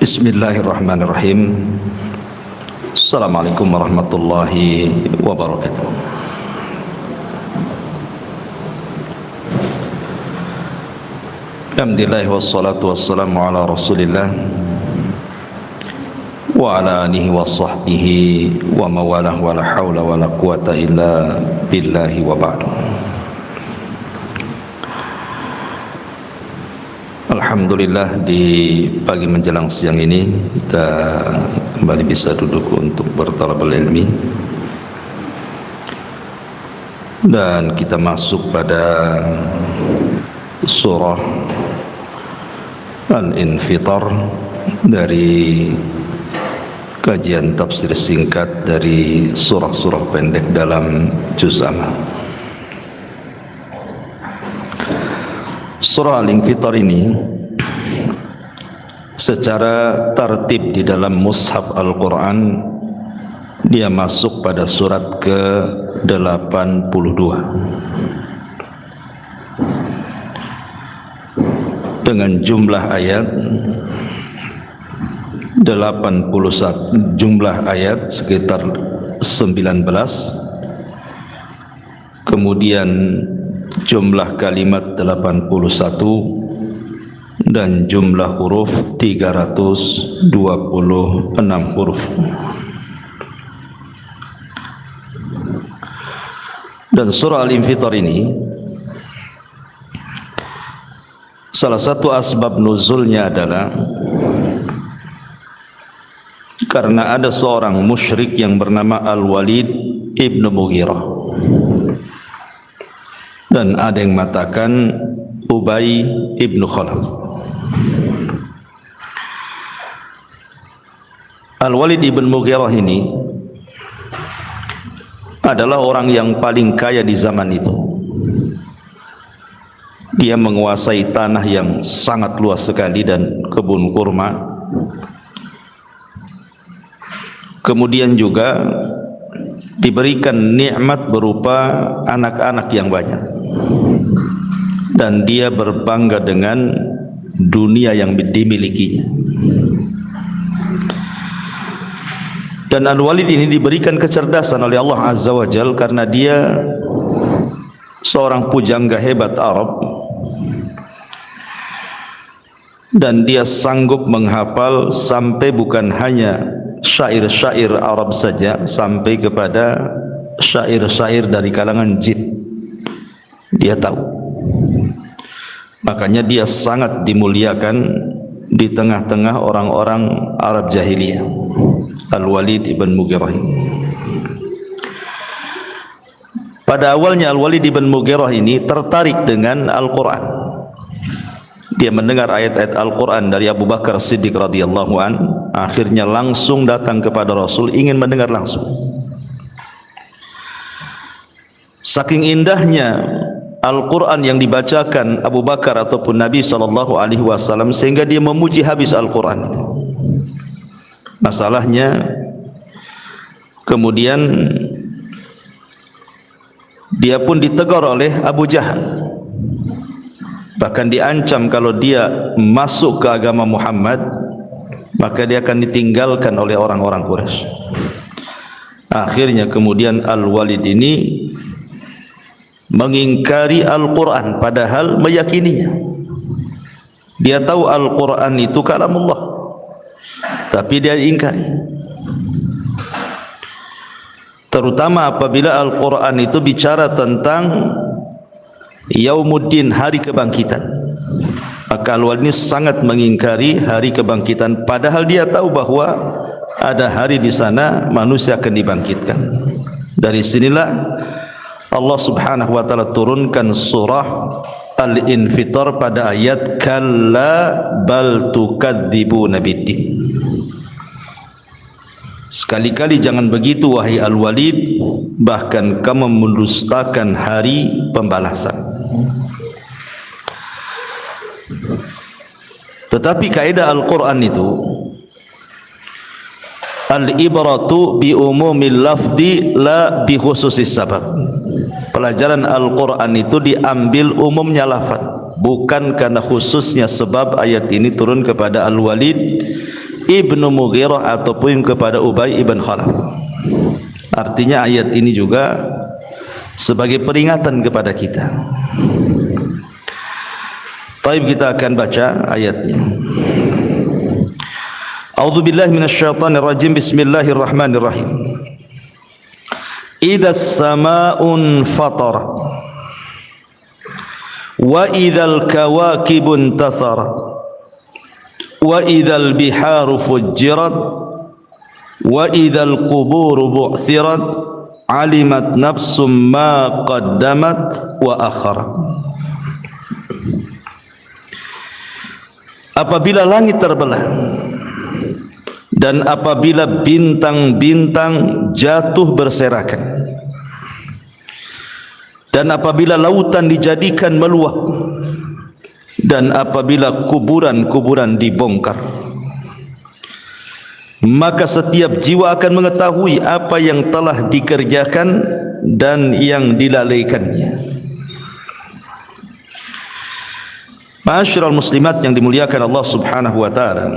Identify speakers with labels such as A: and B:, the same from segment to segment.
A: Bismillahirrahmanirrahim. Assalamualaikum warahmatullahi wabarakatuh. Alhamdulillah wassalatu wassalamu ala Rasulillah wa ala alihi wa sahbihi wa mawalah wa la hawla wa la quwata illa billahi wa ba'du. Alhamdulillah, di pagi menjelang siang ini kita kembali bisa duduk untuk bertalabul ilmi, dan kita masuk pada surah Al-Infitar dari kajian tafsir singkat dari surah-surah pendek dalam juz amma. Surah Al-Infitar ini secara tertib di dalam mushaf Al-Quran dia masuk pada surat ke-82 dengan jumlah ayat 81, jumlah ayat sekitar 19, kemudian jumlah kalimat 81 dan jumlah huruf 326 huruf. Dan surah Al-Infitar ini salah satu asbab nuzulnya adalah karena ada seorang musyrik yang bernama Al-Walid ibn Mughirah, dan ada yang mengatakan Ubay ibn Khalaf. Al-Walid ibn Mughirah ini adalah orang yang paling kaya di zaman itu. Dia menguasai tanah yang sangat luas sekali dan kebun kurma. Kemudian juga diberikan nikmat berupa anak-anak yang banyak, dan dia berbangga dengan dunia yang dimilikinya. Dan Al-Walid ini diberikan kecerdasan oleh Allah Azza wa Jal karena dia seorang pujangga hebat Arab, dan dia sanggup menghafal sampai bukan hanya syair-syair Arab saja, sampai kepada syair-syair dari kalangan jin dia tahu. Makanya dia sangat dimuliakan di tengah-tengah orang-orang Arab jahiliyah, Al-Walid ibn Mughirah ini. Pada awalnya Al-Walid ibn Mughirah ini tertarik dengan Al-Quran. Dia mendengar ayat-ayat Al-Quran dari Abu Bakar Siddiq radhiyallahu an, akhirnya langsung datang kepada Rasul ingin mendengar langsung. Saking indahnya Al-Quran yang dibacakan Abu Bakar ataupun Nabi SAW, sehingga dia memuji habis Al-Quran. Masalahnya kemudian dia pun ditegur oleh Abu Jahal, bahkan diancam kalau dia masuk ke agama Muhammad maka dia akan ditinggalkan oleh orang-orang Quraisy. Akhirnya kemudian Al-Walid ini mengingkari Al-Quran padahal meyakininya. Dia tahu Al-Quran itu kalamullah, tapi dia ingkari. Terutama apabila Al-Quran itu bicara tentang Yaumuddin, hari kebangkitan, maka Al-Walid ini sangat mengingkari hari kebangkitan, padahal dia tahu bahwa ada hari di sana manusia akan dibangkitkan. Dari sinilah Allah Subhanahu wa taala turunkan surah Al-Infitar pada ayat kalla bal tukadzibuna biddin. Sekali-kali jangan begitu wahai Al-Walid, bahkan kamu mendustakan hari pembalasan. Tetapi kaidah Al-Quran itu al-ibratu bi umumil lafzi la bi khususis sabab. Pelajaran Al-Quran itu diambil umumnya lafaz, bukan karena khususnya sebab ayat ini turun kepada Al-Walid ibnu Mughirah ataupun kepada Ubay ibn Khalaf. Artinya ayat ini juga sebagai peringatan kepada kita. Baik, kita akan baca ayatnya. A'udzubillahi minasyaitonir rajim. Bismillahirrahmanirrahim. Idzas samaa'un fatarat wa idzal kawakibun tatharat wa idzal biharu fujjirat wa idzal quburu bu'thirat alimat nafsum ma qaddamat wa akharat. Apabila langit terbelah dan apabila bintang-bintang jatuh berserakan dan apabila lautan dijadikan meluap dan apabila kuburan-kuburan dibongkar, maka setiap jiwa akan mengetahui apa yang telah dikerjakan dan yang dilalaikannya. Ma'asyiral muslimat yang dimuliakan Allah Subhanahu wa taala,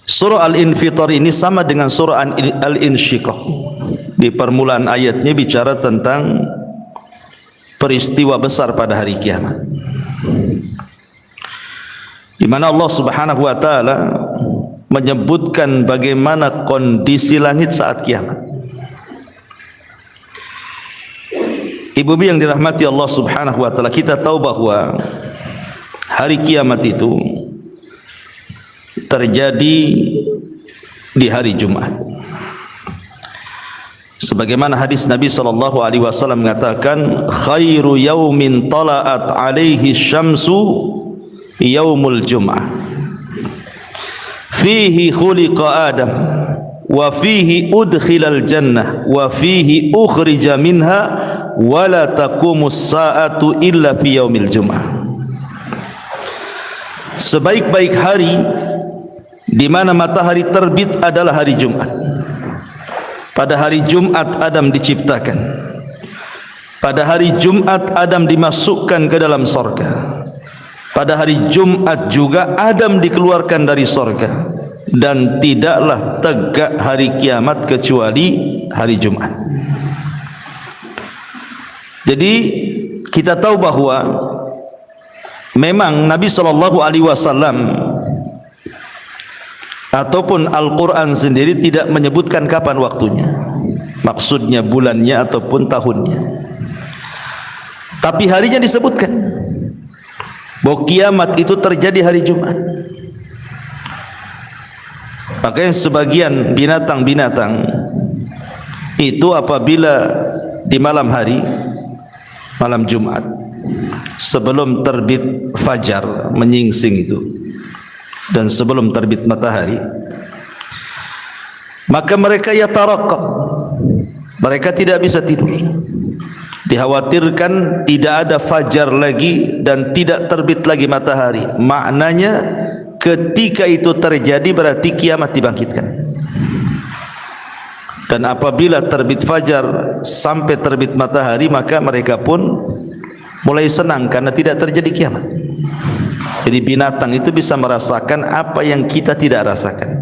A: surah Al-Infitar ini sama dengan surah Al-Insyiqaq. Di permulaan ayatnya bicara tentang peristiwa besar pada hari kiamat, di mana Allah Subhanahu wa taala menyebutkan bagaimana kondisi langit saat kiamat. Ibu-ibu yang dirahmati Allah Subhanahu wa taala, kita tahu bahwa hari kiamat itu terjadi di hari Jumat. Sebagaimana hadis Nabi sallallahu alaihi wasallam mengatakan, khairu yaumin tala'at alaihi syamsu yaumul jum'ah. Fihi khuliqa Adam wa fihi udkhilal jannah wa fihi ukhrija minha wa la taqumus sa'atu illa fi yaumil jum'ah. Sebaik-baik hari di mana matahari terbit adalah hari Jumat. Pada hari Jumat Adam diciptakan. Pada hari Jumat Adam dimasukkan ke dalam sorga. Pada hari Jumat juga Adam dikeluarkan dari sorga. Dan tidaklah tegak hari kiamat kecuali hari Jumat. Jadi kita tahu bahwa memang Nabi SAW ataupun Al-Quran sendiri tidak menyebutkan kapan waktunya, maksudnya bulannya ataupun tahunnya, tapi harinya disebutkan bahwa kiamat itu terjadi hari Jumat. Makanya sebagian binatang-binatang itu apabila di malam hari, malam Jumat, sebelum terbit fajar menyingsing itu dan sebelum terbit matahari, maka mereka yatarakab, mereka tidak bisa tidur. Dikhawatirkan tidak ada fajar lagi dan tidak terbit lagi matahari. Maknanya ketika itu terjadi berarti kiamat dibangkitkan. Dan apabila terbit fajar sampai terbit matahari, maka mereka pun mulai senang karena tidak terjadi kiamat. Jadi binatang itu bisa merasakan apa yang kita tidak rasakan.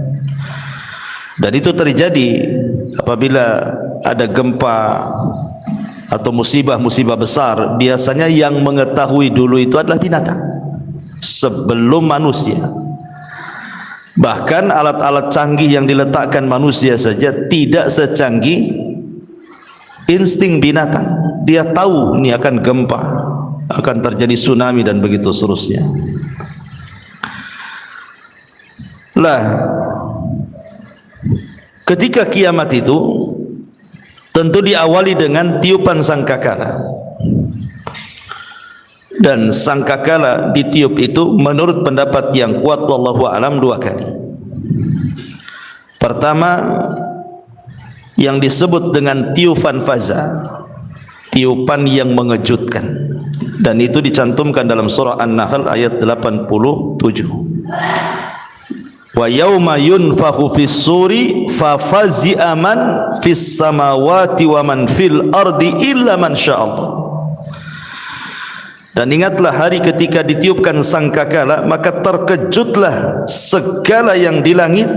A: Dan itu terjadi apabila ada gempa atau musibah-musibah besar. Biasanya yang mengetahui dulu itu adalah binatang sebelum manusia. Bahkan alat-alat canggih yang diletakkan manusia saja tidak secanggih insting binatang. Dia tahu ini akan gempa, akan terjadi tsunami dan begitu seterusnya. Lah, ketika kiamat itu tentu diawali dengan tiupan sangkakala. Dan sangkakala ditiup itu menurut pendapat yang kuat wallahu alam 2 kali. Pertama yang disebut dengan tiupan faza, tiupan yang mengejutkan, dan itu dicantumkan dalam surah An-Nahl ayat 87. Wa yauma yunfakhu fis suri fa fazi'a man fis samawati wa man fil ardi illa man sya'allah. Dan ingatlah hari ketika ditiupkan sangkakala, maka terkejutlah segala yang di langit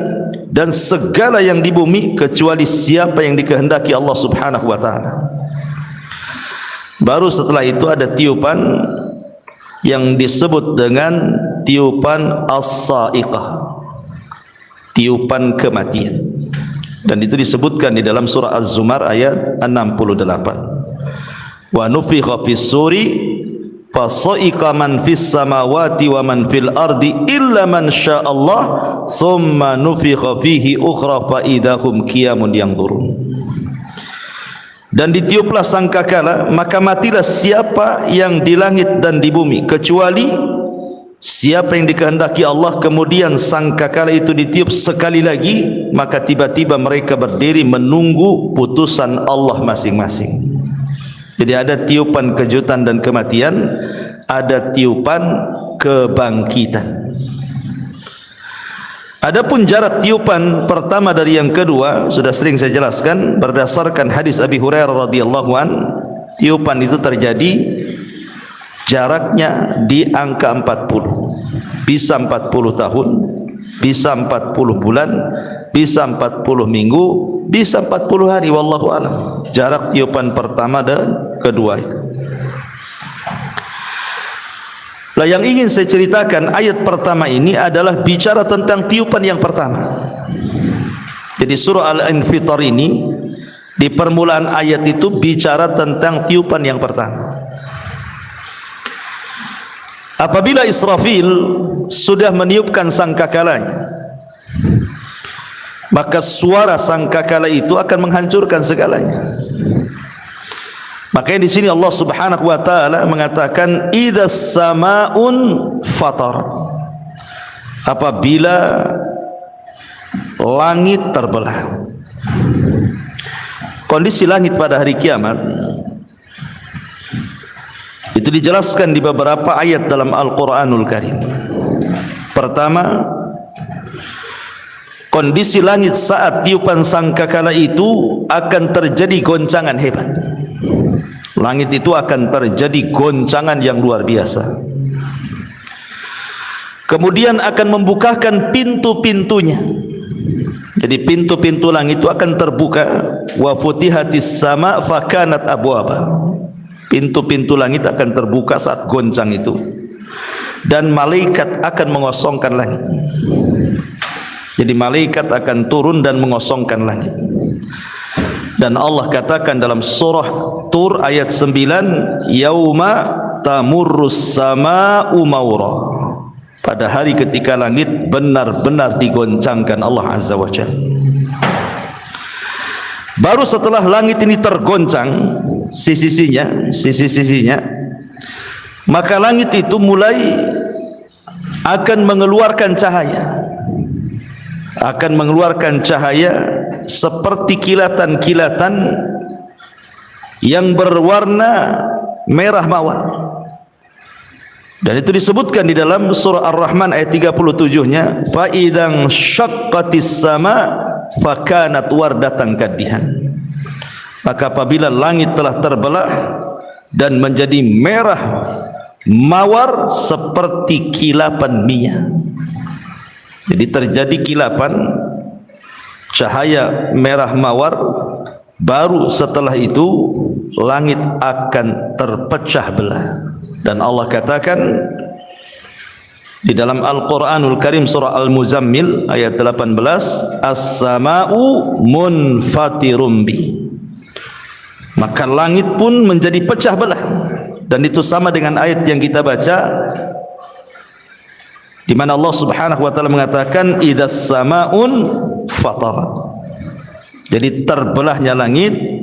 A: dan segala yang di bumi kecuali siapa yang dikehendaki Allah Subhanahu wa taala. Baru setelah itu ada tiupan yang disebut dengan tiupan as-sa'iqah, tiupan kematian. Dan itu disebutkan di dalam surah Az-Zumar ayat 68. Wa nufikha fis suri fasa'iqa man fis samawati wa man fil ardi illa man sya'allah thumma nufikha fihi ukhra fa idahum qiyamun yanzurun. Dan ditiuplah sangkakala, maka matilah siapa yang di langit dan di bumi kecuali siapa yang dikehendaki Allah. Kemudian sangkakala itu ditiup sekali lagi, maka tiba-tiba mereka berdiri menunggu putusan Allah masing-masing. Jadi ada tiupan kejutan dan kematian, ada tiupan kebangkitan. Adapun jarak tiupan pertama dari yang kedua sudah sering saya jelaskan berdasarkan hadis Abi Hurairah radhiyallahu an. Tiupan itu terjadi jaraknya di angka 40. Bisa 40 tahun, bisa 40 bulan, bisa 40 minggu, bisa 40 hari, wallahu a'lam. Jarak tiupan pertama dan kedua itu. Lah yang ingin saya ceritakan, ayat pertama ini adalah bicara tentang tiupan yang pertama. Jadi surah Al-Infitar ini di permulaan ayat itu bicara tentang tiupan yang pertama. Apabila Israfil sudah meniupkan sangkakalanya, maka suara sangkakala itu akan menghancurkan segalanya. Makanya di sini Allah Subhanahu wa taala mengatakan idzas samaun fatarat. Apabila langit terbelah. Kondisi langit pada hari kiamat itu dijelaskan di beberapa ayat dalam Al-Qur'anul Karim. Pertama, kondisi langit saat tiupan sangkakala itu akan terjadi goncangan hebat. Langit itu akan terjadi goncangan yang luar biasa. Kemudian akan membukakan pintu-pintunya. Jadi pintu-pintu langit itu akan terbuka. Wa futihatis sama fakanat abwaba. Pintu-pintu langit akan terbuka saat goncang itu. Dan malaikat akan mengosongkan langit. Jadi malaikat akan turun dan mengosongkan langit. Dan Allah katakan dalam surah Tur ayat 9, yauma tamurrus sama'u maura. Pada hari ketika langit benar-benar digoncangkan Allah Azza wa Jalla. Baru setelah langit ini tergoncang sisi-sisinya, maka langit itu mulai akan mengeluarkan cahaya seperti kilatan-kilatan yang berwarna merah mawar. Dan itu disebutkan di dalam surah Ar-Rahman ayat 37-nya, fa idzan syaqqatis sama fakanat wardatan kadihan. Maka apabila langit telah terbelah dan menjadi merah mawar seperti kilapan minyak. Jadi terjadi kilapan cahaya merah mawar, baru setelah itu langit akan terpecah belah. Dan Allah katakan di dalam Al-Qur'anul Karim surah Al-Muzammil ayat 18, as-sama'u munfatirum bi. Maka langit pun menjadi pecah belah. Dan itu sama dengan ayat yang kita baca di mana Allah Subhanahu wa taala mengatakan idzas samaun fatarat. Jadi terbelahnya langit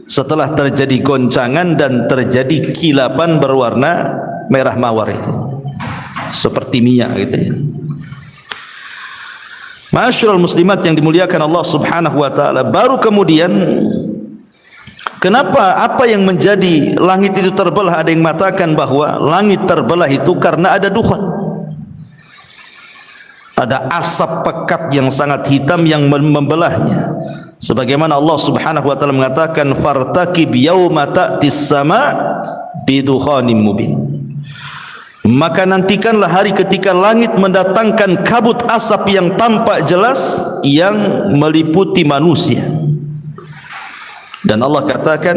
A: setelah terjadi goncangan dan terjadi kilapan berwarna merah mawar itu. Seperti minyak gitu ya. Ma'asyiral muslimat yang dimuliakan Allah Subhanahu wa taala, baru kemudian kenapa apa yang menjadi langit itu terbelah? Ada yang mengatakan bahwa langit terbelah itu karena ada dukhan. Ada asap pekat yang sangat hitam yang membelahnya. Sebagaimana Allah Subhanahu wa taala mengatakan fartaqib yauma ta'tis sama bidukhanim mubin. maka nantikanlah hari ketika langit mendatangkan kabut asap yang tampak jelas yang meliputi manusia. Dan Allah katakan,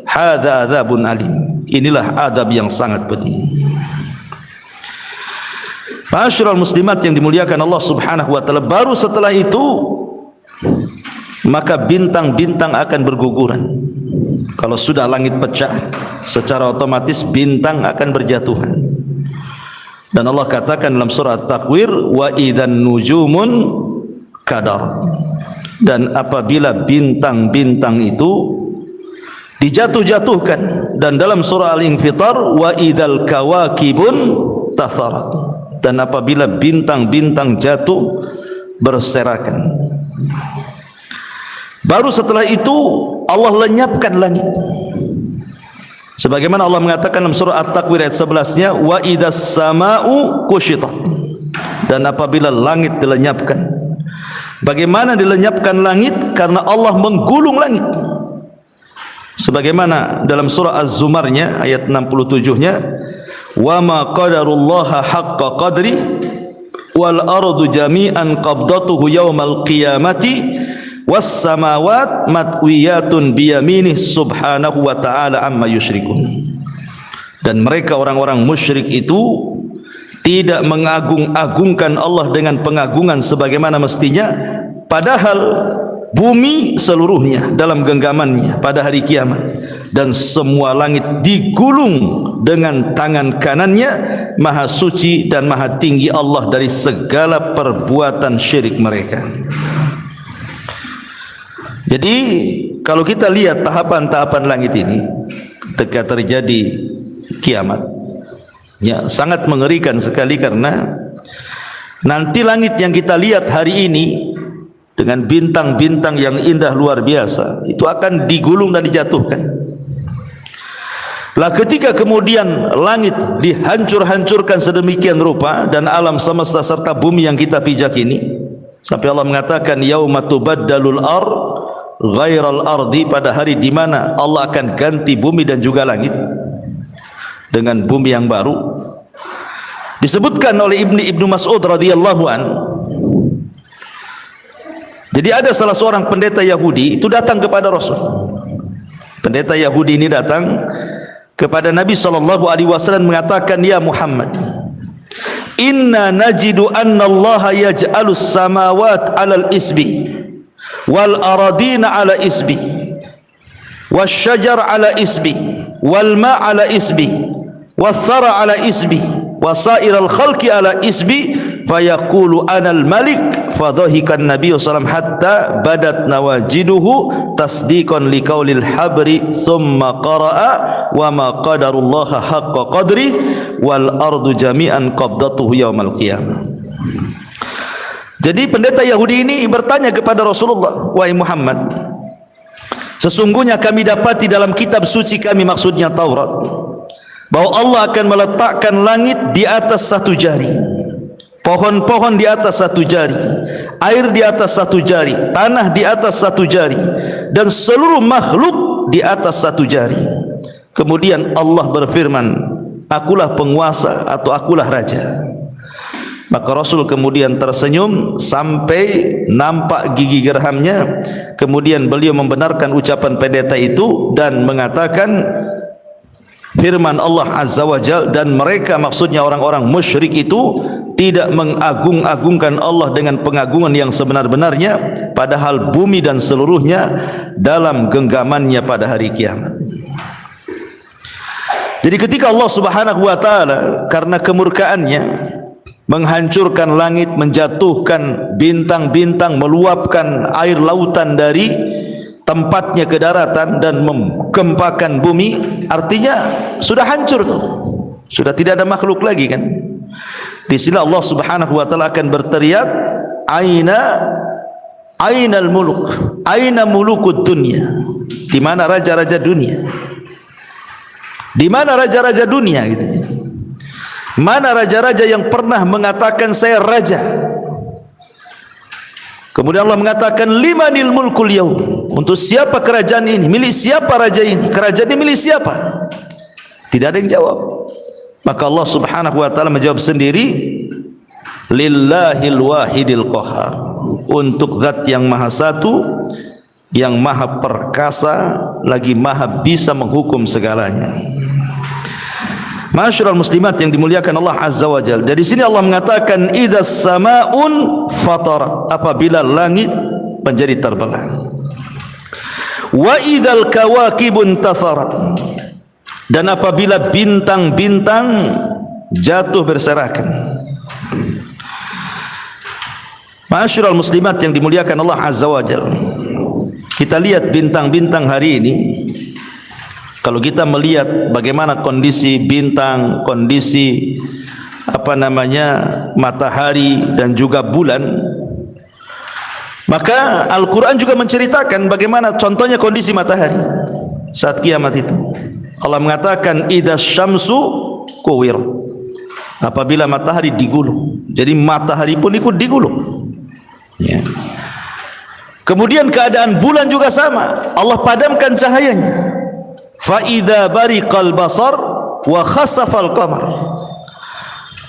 A: hadza adzabun alim. Inilah adab yang sangat pedih. Ma'asyiral muslimat yang dimuliakan Allah Subhanahu wa taala, baru setelah itu maka bintang-bintang akan berguguran. Kalau sudah langit pecah, secara otomatis bintang akan berjatuhan. Dan Allah katakan dalam surah At-Takwir, wa idzan nujumun kadarat. Dan apabila bintang-bintang itu dijatuh-jatuhkan, dan dalam surah Al-Infitar, wa idzal kawakibun tatharat. Dan apabila bintang-bintang jatuh berserakan. Baru setelah itu Allah lenyapkan langit. Sebagaimana Allah mengatakan dalam surah At-Takwir ayat 11-nya, wa idzas sama'u kushitat. Dan apabila langit dilenyapkan. Bagaimana dilenyapkan langit? Karena Allah menggulung langit. Sebagaimana dalam surah Az-Zumarnya ayat 67-nya, wa ma qadarullaha haqqa qadri wal ardu jami'an qabdatuhu yaumal qiyamati was samawat matwiyatun biyaminih subhanahu wa ta'ala amma yusyrikun. Dan mereka orang-orang musyrik itu tidak mengagung-agungkan Allah dengan pengagungan sebagaimana mestinya, padahal bumi seluruhnya dalam genggamannya pada hari kiamat, dan semua langit digulung dengan tangan kanannya. Maha suci dan maha tinggi Allah dari segala perbuatan syirik mereka. Jadi kalau kita lihat tahapan-tahapan langit ini ketika terjadi kiamat, ya sangat mengerikan sekali, karena nanti langit yang kita lihat hari ini dengan bintang-bintang yang indah luar biasa itu akan digulung dan dijatuhkan. Lah ketika kemudian langit dihancur-hancurkan sedemikian rupa, dan alam semesta serta bumi yang kita pijak ini, sampai Allah mengatakan yauma tubaddalul ardh ghairal ardi, pada hari di mana Allah akan ganti bumi dan juga langit dengan bumi yang baru. Disebutkan oleh Ibnu Mas'ud radhiyallahu an, jadi ada salah seorang pendeta Yahudi itu datang kepada Rasul. Pendeta Yahudi ini datang kepada Nabi sallallahu alaihi wasallam mengatakan, ya Muhammad, inna najidu anna Allah yaj'alus samawat 'alal isbi wal aradina 'ala isbi wasyajar 'ala isbi wal ma' 'ala isbi wathara 'ala isbi wasairal khalqi 'ala isbi fayaqulu anal malik. Fadhahikan Nabi sallallahu alaihi wasallam hatta badat nawajiduhu tasdiqan liqaulil habri thumma qara'a wa ma qadarullaha haqqa qadri wal ardu jami'an qabdatuhu yaumal qiyamah. Jadi pendeta Yahudi ini bertanya kepada Rasulullah, wahai Muhammad, sesungguhnya kami dapati dalam kitab suci kami, maksudnya Taurat, bahwa Allah akan meletakkan langit di atas satu jari, pohon-pohon di atas satu jari, air di atas satu jari, tanah di atas satu jari, dan seluruh makhluk di atas satu jari. Kemudian Allah berfirman, akulah penguasa atau akulah raja. Maka Rasul kemudian tersenyum sampai nampak gigi gerhamnya. Kemudian beliau membenarkan ucapan pendeta itu dan mengatakan firman Allah Azza wa Jalla, dan mereka, maksudnya orang-orang musyrik itu, tidak mengagung-agungkan Allah dengan pengagungan yang sebenar-benarnya, padahal bumi dan seluruhnya dalam genggamannya pada hari kiamat. Jadi ketika Allah Subhanahu wa taala karena kemurkaannya menghancurkan langit, menjatuhkan bintang-bintang, meluapkan air lautan dari tempatnya ke daratan dan menggempakan bumi, artinya sudah hancur tuh, sudah tidak ada makhluk lagi kan. Di sini Allah Subhanahu wa taala akan berteriak, ainal muluk, aina mulukud dunya, di mana raja-raja dunia, di mana raja-raja dunia gitu. Mana raja-raja yang pernah mengatakan saya raja? Kemudian Allah mengatakan limanil mulkul yaum, untuk siapa kerajaan ini, milik siapa raja ini, kerajaan ini milik siapa? Tidak ada yang jawab. Maka Allah Subhanahu wa taala menjawab sendiri, lillahil wahidil qahar, untuk zat yang maha satu, yang maha perkasa, lagi maha bisa menghukum segalanya. Ma'asyiral muslimat yang dimuliakan Allah Azza wa Jalla. Dari sini Allah mengatakan idzas samaun fatarat, apabila langit menjadi terbelah. Wa idzal kawakibun tatharat, dan apabila bintang-bintang jatuh berserakan. Ma'asyiral muslimat yang dimuliakan Allah Azza wa Jalla. Kita lihat bintang-bintang hari ini. Kalau kita melihat bagaimana kondisi bintang, kondisi matahari dan juga bulan, maka Al-Quran juga menceritakan bagaimana contohnya kondisi matahari saat kiamat itu. Allah mengatakan idzas syamsu kuwirat, apabila matahari digulung. Jadi matahari pun ikut digulung, ya. Kemudian keadaan bulan juga sama, Allah padamkan cahayanya. Fa idza bariqal basar wa khasafal qamar,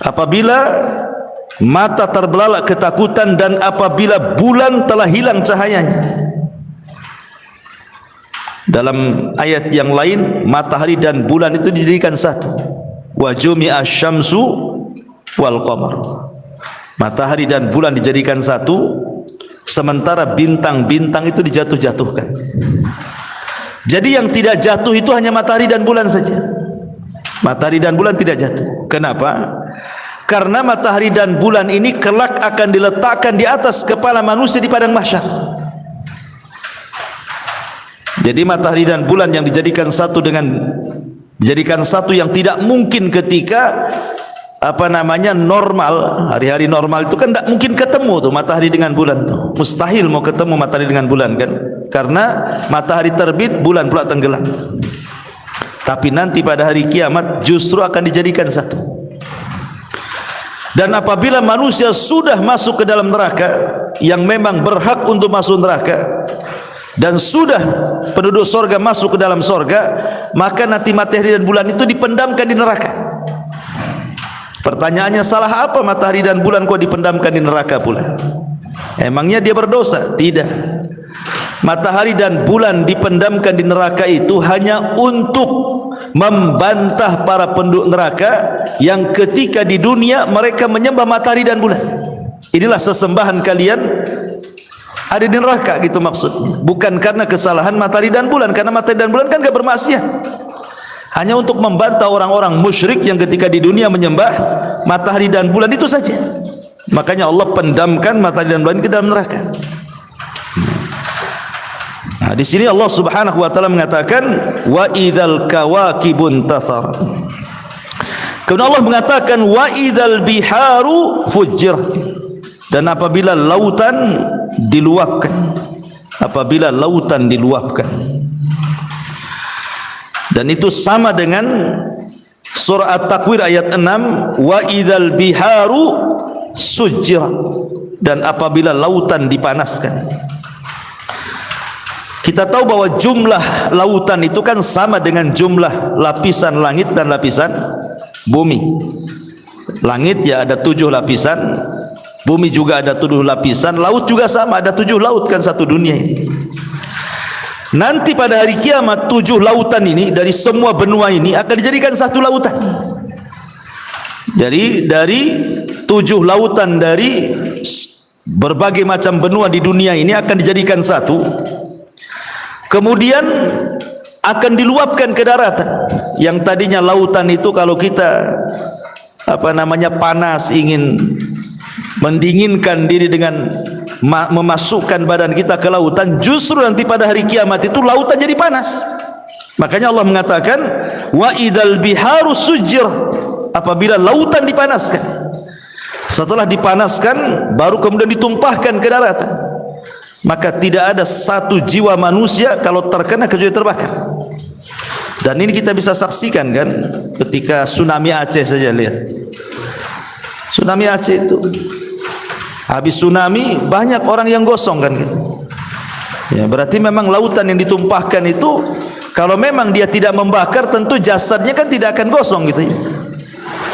A: apabila mata terbelalak ketakutan dan apabila bulan telah hilang cahayanya. Dalam ayat yang lain, matahari dan bulan itu dijadikan satu. Wa jumi'asy syamsu wal qamar, matahari dan bulan dijadikan satu, sementara bintang-bintang itu dijatuh-jatuhkan. Jadi yang tidak jatuh itu hanya matahari dan bulan saja. Matahari dan bulan tidak jatuh. Kenapa? Karena matahari dan bulan ini kelak akan diletakkan di atas kepala manusia di padang mahsyar. Jadi matahari dan bulan yang dijadikan satu yang tidak mungkin ketika normal, hari-hari normal itu kan tidak mungkin ketemu tuh matahari dengan bulan tuh. Mustahil mau ketemu matahari dengan bulan kan? Karena matahari terbit, bulan pula tenggelam. Tapi nanti pada hari kiamat justru akan dijadikan satu. Dan apabila manusia sudah masuk ke dalam neraka, yang memang berhak untuk masuk neraka, dan sudah penduduk sorga masuk ke dalam sorga, maka nanti matahari dan bulan itu dipendamkan di neraka. Pertanyaannya, salah apa matahari dan bulan kok dipendamkan di neraka pula? Emangnya dia berdosa? Tidak. Matahari dan bulan dipendamkan di neraka itu hanya untuk membantah para penduduk neraka yang ketika di dunia mereka menyembah matahari dan bulan. Inilah sesembahan kalian ada di neraka, gitu maksudnya. Bukan karena kesalahan matahari dan bulan, karena matahari dan bulan kan gak bermaksiat. Hanya untuk membantah orang-orang musyrik yang ketika di dunia menyembah matahari dan bulan itu saja. Makanya Allah pendamkan matahari dan bulan ke dalam neraka. Nah, di sini Allah Subhanahu wa taala mengatakan wa idzal kawakibun tatharat. Kemudian Allah mengatakan wa idzal biharu fujirat, dan apabila lautan diluapkan, apabila lautan diluapkan. Dan itu sama dengan surah At-Takwir ayat 6, wa idzal biharu sujirat, dan apabila lautan dipanaskan. Kita tahu bahwa jumlah lautan itu kan sama dengan jumlah lapisan langit dan lapisan bumi. Langit ya ada 7 lapisan, bumi juga ada 7 lapisan, laut juga sama, ada 7 laut kan satu dunia ini. Nanti pada hari kiamat 7 lautan ini dari semua benua ini akan dijadikan satu lautan. Dari 7 lautan dari berbagai macam benua di dunia ini akan dijadikan satu. Kemudian akan diluapkan ke daratan. Yang tadinya lautan itu kalau kita panas, ingin mendinginkan diri dengan memasukkan badan kita ke lautan, justru nanti pada hari kiamat itu lautan jadi panas. Makanya Allah mengatakan wa idzal biharu sujirat, apabila lautan dipanaskan. Setelah dipanaskan baru kemudian ditumpahkan ke daratan. Maka tidak ada satu jiwa manusia kalau terkena kecuali terbakar. Dan ini kita bisa saksikan kan ketika tsunami Aceh saja, lihat. Tsunami Aceh itu habis tsunami banyak orang yang gosong kan gitu. Ya, berarti memang lautan yang ditumpahkan itu kalau memang dia tidak membakar tentu jasadnya kan tidak akan gosong gitu ya.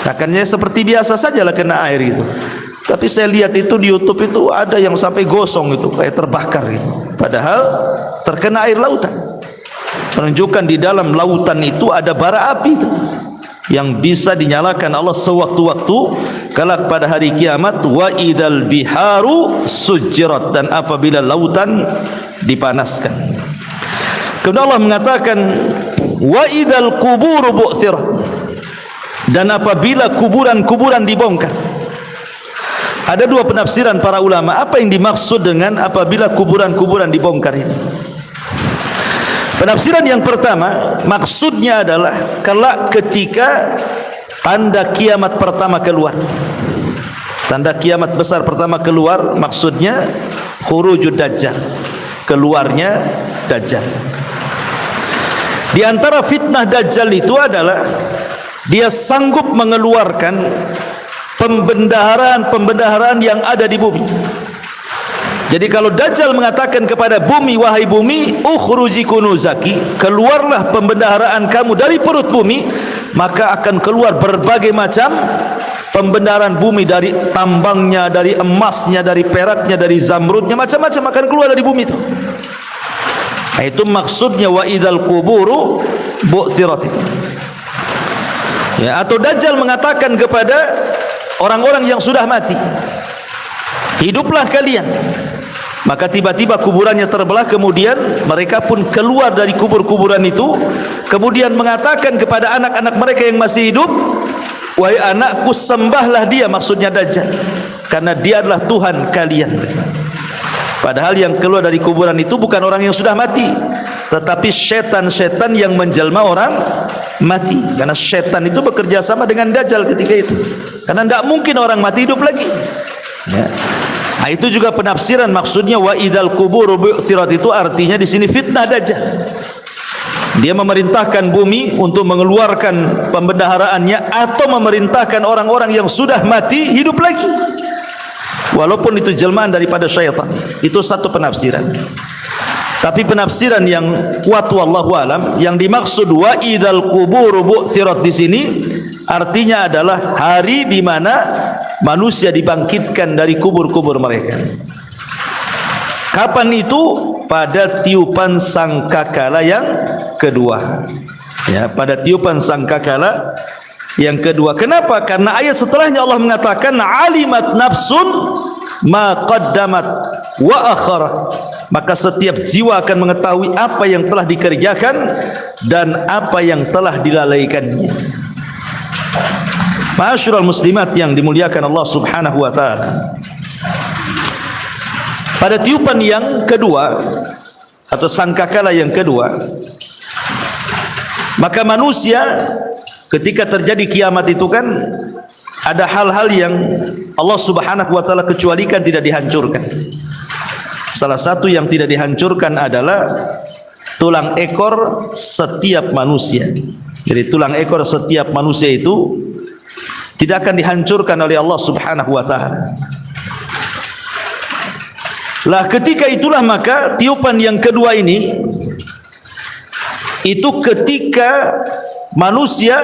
A: Akannya seperti biasa sajalah kena air itu. Tapi saya lihat itu di YouTube itu ada yang sampai gosong itu, kayak terbakar gitu. Padahal terkena air lautan. Menunjukkan di dalam lautan itu ada bara api itu yang bisa dinyalakan Allah sewaktu-waktu kelak pada hari kiamat. Wa idzal biharu sujjirat, dan apabila lautan dipanaskan. Kemudian Allah mengatakan wa idzal quburu bu'thirat, dan apabila kuburan-kuburan dibongkar. Ada dua penafsiran para ulama apa yang dimaksud dengan apabila kuburan-kuburan dibongkar ini. Penafsiran yang pertama, maksudnya adalah kelak ketika tanda kiamat pertama keluar. Tanda kiamat besar pertama keluar, maksudnya khurujud dajjal, keluarnya dajjal. Di antara fitnah dajjal itu adalah dia sanggup mengeluarkan pembendaharaan yang ada di bumi. Jadi kalau Dajjal mengatakan kepada bumi, wahai bumi, ukhruji kunuzaki, keluarlah pembendaharaan kamu dari perut bumi, maka akan keluar berbagai macam pembendaharaan bumi, dari tambangnya, dari emasnya, dari peraknya, dari zamrudnya, macam-macam akan keluar dari bumi itu. Nah, itu maksudnya wa idzal quburu bu'thirat. Ya, atau Dajjal mengatakan kepada orang-orang yang sudah mati, hiduplah kalian. Maka tiba-tiba kuburannya terbelah, kemudian mereka pun keluar dari kubur-kuburan itu, kemudian mengatakan kepada anak-anak mereka yang masih hidup, wahai anakku, sembahlah dia, maksudnya Dajjal, karena dia adalah Tuhan kalian. Padahal yang keluar dari kuburan itu bukan orang yang sudah mati, tetapi setan-setan yang menjelma orang mati. Karena setan itu bekerja sama dengan Dajjal ketika itu, karena tidak mungkin orang mati hidup lagi, ya. Nah, itu juga penafsiran, maksudnya wa idzal quburu bu'thirat itu artinya di sini fitnah Dajjal. Dia memerintahkan bumi untuk mengeluarkan pembendaharaannya, atau memerintahkan orang-orang yang sudah mati hidup lagi, walaupun itu jelmaan daripada syaitan. Itu satu penafsiran. Tapi penafsiran yang kuat wallahu alam, yang dimaksud wa idzal quburu bu'thirat di sini artinya adalah hari di mana manusia dibangkitkan dari kubur-kubur mereka. Kapan itu? Pada tiupan sangkakala yang kedua. Ya, pada tiupan sangkakala yang kedua. Kenapa? Karena ayat setelahnya Allah mengatakan alimat nafsun ma qaddamat wa akharat. Maka setiap jiwa akan mengetahui apa yang telah dikerjakan dan apa yang telah dilalaikannya. Ma'asyiral muslimat yang dimuliakan Allah Subhanahu wa taala. Pada tiupan yang kedua atau sangkakala yang kedua, maka manusia ketika terjadi kiamat itu kan ada hal-hal yang Allah Subhanahu wa taala kecualikan, tidak dihancurkan. Salah satu yang tidak dihancurkan adalah tulang ekor setiap manusia. Jadi tulang ekor setiap manusia itu tidak akan dihancurkan oleh Allah Subhanahu wa taala. Lah ketika itulah maka tiupan yang kedua ini itu ketika manusia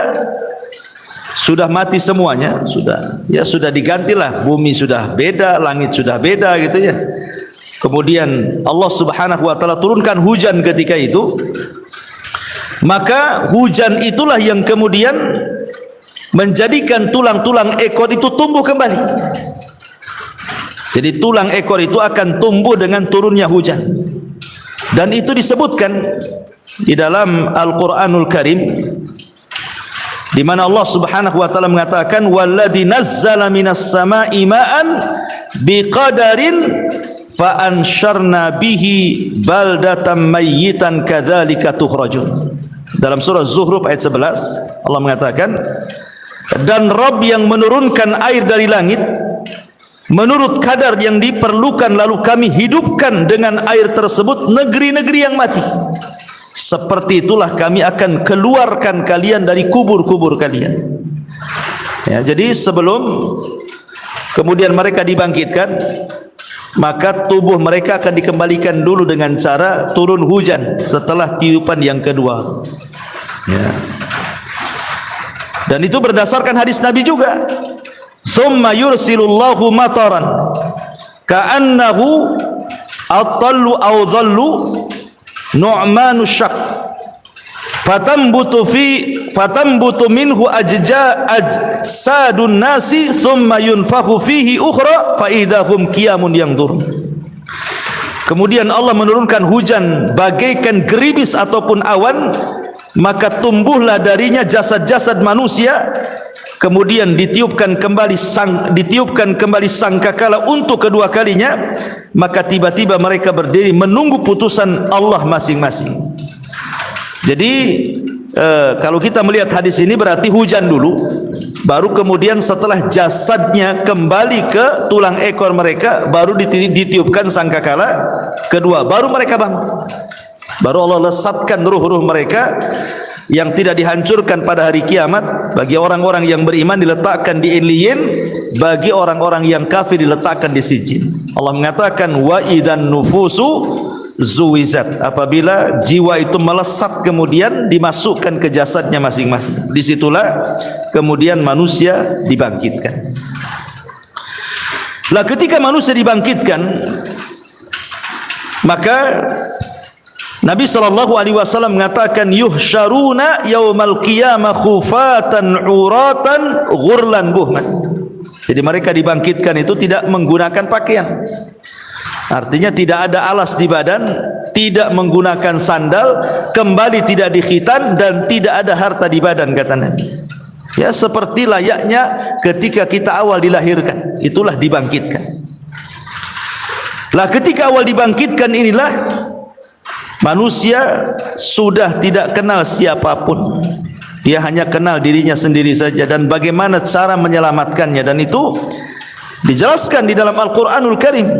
A: sudah mati semuanya, sudah digantilah, bumi sudah beda, langit sudah beda gitu ya. Kemudian Allah Subhanahu wa taala turunkan hujan ketika itu. Maka hujan itulah yang kemudian menjadikan tulang-tulang ekor itu tumbuh kembali. Jadi tulang ekor itu akan tumbuh dengan turunnya hujan. Dan itu disebutkan di dalam Al-Qur'anul Karim, di mana Allah Subhanahu wa taala mengatakan walladzi nazzala minas samaa'i ma'an biqadarin fa ansyarna bihi baldatan mayyitan kadzalika tukhrajun. Dalam surah Zuhruf ayat 11 Allah mengatakan, dan Rabb yang menurunkan air dari langit menurut kadar yang diperlukan, lalu kami hidupkan dengan air tersebut negeri-negeri yang mati. Seperti itulah kami akan keluarkan kalian dari kubur-kubur kalian. Ya, jadi sebelum kemudian mereka dibangkitkan, maka tubuh mereka akan dikembalikan dulu dengan cara turun hujan setelah tiupan yang kedua. Ya. Dan itu berdasarkan hadis Nabi juga. Thumma yursilullahu mataran ka'annahu atallu aw dhallu nu'manu syak fatambutu minhu ajsadun nasi thumma yunfakhu fihi ukhra fa idahum qiyamun yanzurun. Kemudian Allah menurunkan hujan bagaikan geribis ataupun awan, maka tumbuhlah darinya jasad-jasad manusia, kemudian ditiupkan kembali sangkakala untuk kedua kalinya, maka tiba-tiba mereka berdiri menunggu putusan Allah masing-masing. Jadi kalau kita melihat hadis ini berarti hujan dulu, baru kemudian setelah jasadnya kembali ke tulang ekor mereka, baru ditiupkan sangkakala kedua, baru mereka bangun. Baru Allah lesatkan ruh-ruh mereka yang tidak dihancurkan pada hari kiamat. Bagi orang-orang yang beriman diletakkan di Illiyin, bagi orang-orang yang kafir diletakkan di Sijjin. Allah mengatakan wa idzan nufusu zuwizat, apabila jiwa itu melesat kemudian dimasukkan ke jasadnya masing-masing, disitulah kemudian manusia dibangkitkan. Lah ketika manusia dibangkitkan, maka Nabi SAW mengatakan yuhsyaruna yaumal qiyamah khufatan uratan ghurlan buhman. Jadi mereka dibangkitkan itu tidak menggunakan pakaian, artinya tidak ada alas di badan, tidak menggunakan sandal, kembali tidak dikhitan, dan tidak ada harta di badan, kata Nabi. Ya, seperti layaknya ketika kita awal dilahirkan, itulah dibangkitkan. Lah ketika awal dibangkitkan inilah manusia sudah tidak kenal siapapun, dia hanya kenal dirinya sendiri saja dan bagaimana cara menyelamatkannya. Dan itu dijelaskan di dalam Al-Quranul Karim.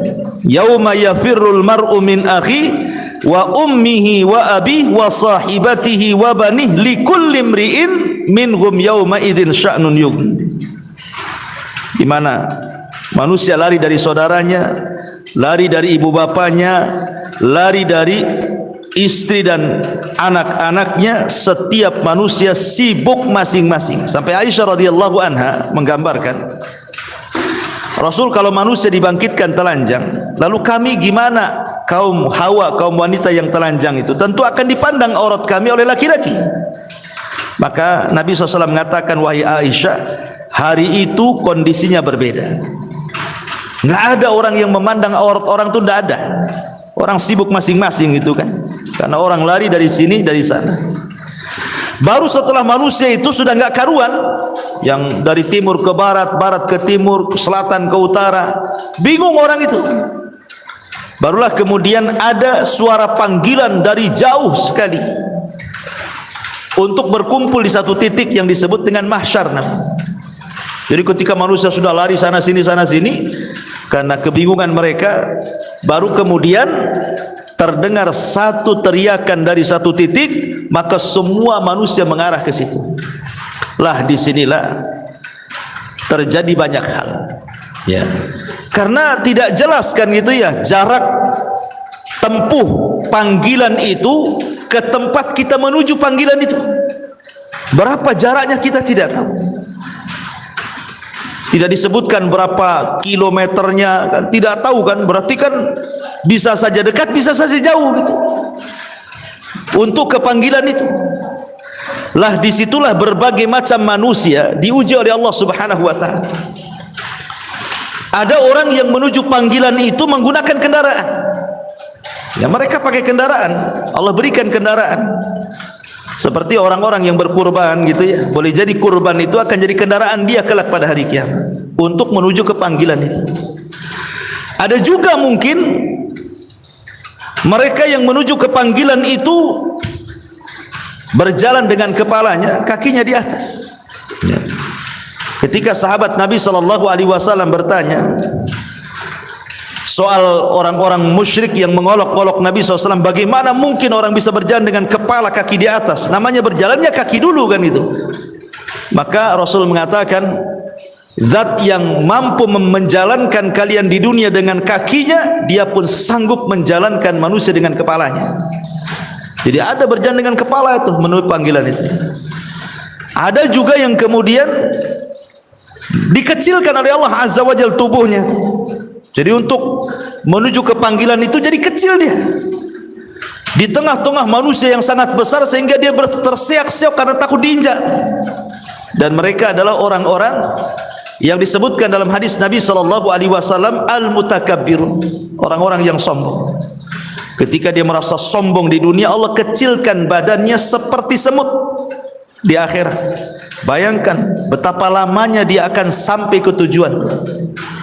A: Yauma yafirrul mar'u min akhi wa ummihi wa abihi wa sahibatihi wa banih likulli imri'in minhum yauma idzin sya'nun yughni. Di mana manusia lari dari saudaranya, lari dari ibu bapanya, lari dari istri dan anak-anaknya. Setiap manusia sibuk masing-masing. Sampai Aisyah radhiyallahu anha menggambarkan, Rasul kalau manusia dibangkitkan telanjang, lalu kami gimana? Kaum Hawa, kaum wanita yang telanjang itu tentu akan dipandang aurat kami oleh laki-laki. Maka Nabi SAW mengatakan, wahai Aisyah, hari itu kondisinya berbeda. Nggak ada orang yang memandang aurat orang itu, tidak ada. Orang sibuk masing-masing itu kan, karena orang lari dari sini dari sana. Baru setelah manusia itu sudah nggak karuan, yang dari timur ke barat, barat ke timur, selatan ke utara, bingung orang itu. Barulah kemudian ada suara panggilan dari jauh sekali untuk berkumpul di satu titik yang disebut dengan mahsyar. Jadi ketika manusia sudah lari sana sini karena kebingungan mereka, baru kemudian terdengar satu teriakan dari satu titik, maka semua manusia mengarah ke situ. Lah disinilah terjadi banyak hal, ya, karena tidak jelas kan gitu ya, jarak tempuh panggilan itu ke tempat kita menuju panggilan itu. Berapa jaraknya kita tidak tahu. Tidak disebutkan berapa kilometernya kan, tidak tahu kan, berarti kan bisa saja dekat, bisa saja jauh gitu. Untuk ke panggilan itu. Lah disitulah berbagai macam manusia diuji oleh Allah Subhanahu wa ta'ala. Ada orang yang menuju panggilan itu menggunakan kendaraan. Ya, mereka pakai kendaraan, Allah berikan kendaraan. Seperti orang-orang yang berkurban gitu ya, boleh jadi kurban itu akan jadi kendaraan dia kelak pada hari kiamat untuk menuju ke panggilan itu. Ada juga mungkin mereka yang menuju ke panggilan itu berjalan dengan kepalanya, kakinya di atas. Ya. Ketika sahabat Nabi SAW bertanya soal orang-orang musyrik yang mengolok-olok Nabi SAW, bagaimana mungkin orang bisa berjalan dengan kepala kaki di atas? Namanya berjalannya kaki dulu kan itu. Maka Rasul mengatakan, zat yang mampu menjalankan kalian di dunia dengan kakinya, dia pun sanggup menjalankan manusia dengan kepalanya. Jadi ada berjalan dengan kepala itu menuju panggilan itu. Ada juga yang kemudian dikecilkan oleh Allah Azza wa Jalla tubuhnya. Jadi untuk menuju ke panggilan itu jadi kecil dia. Di tengah-tengah manusia yang sangat besar sehingga dia terseok-seok karena takut diinjak. Dan mereka adalah orang-orang yang disebutkan dalam hadis Nabi SAW, al-mutakabbirun, orang-orang yang sombong. Ketika dia merasa sombong di dunia, Allah kecilkan badannya seperti semut di akhirat. Bayangkan betapa lamanya dia akan sampai ke tujuan.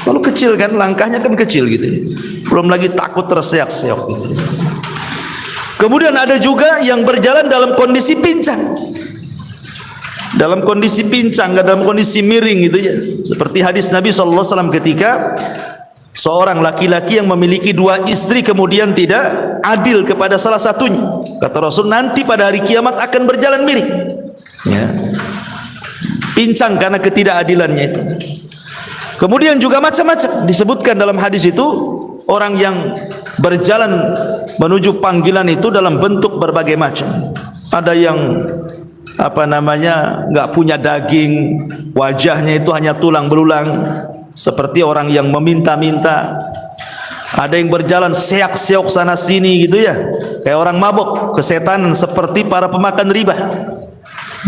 A: Kalau kecil kan, langkahnya kan kecil gitu. Belum lagi takut terseok-seok gitu. Kemudian ada juga yang berjalan dalam kondisi pincang. Dalam kondisi pincang, dalam kondisi miring gitu ya. Seperti hadis Nabi SAW ketika seorang laki-laki yang memiliki dua istri kemudian tidak adil kepada salah satunya. Kata Rasul, nanti pada hari kiamat akan berjalan miring. Ya. Pincang karena ketidakadilannya itu. Kemudian juga macam-macam disebutkan dalam hadis itu, orang yang berjalan menuju panggilan itu dalam bentuk berbagai macam. Ada yang enggak punya daging, wajahnya itu hanya tulang belulang seperti orang yang meminta-minta. Ada yang berjalan seak-seok sana sini gitu ya, kayak orang mabuk, kesetanan seperti para pemakan riba.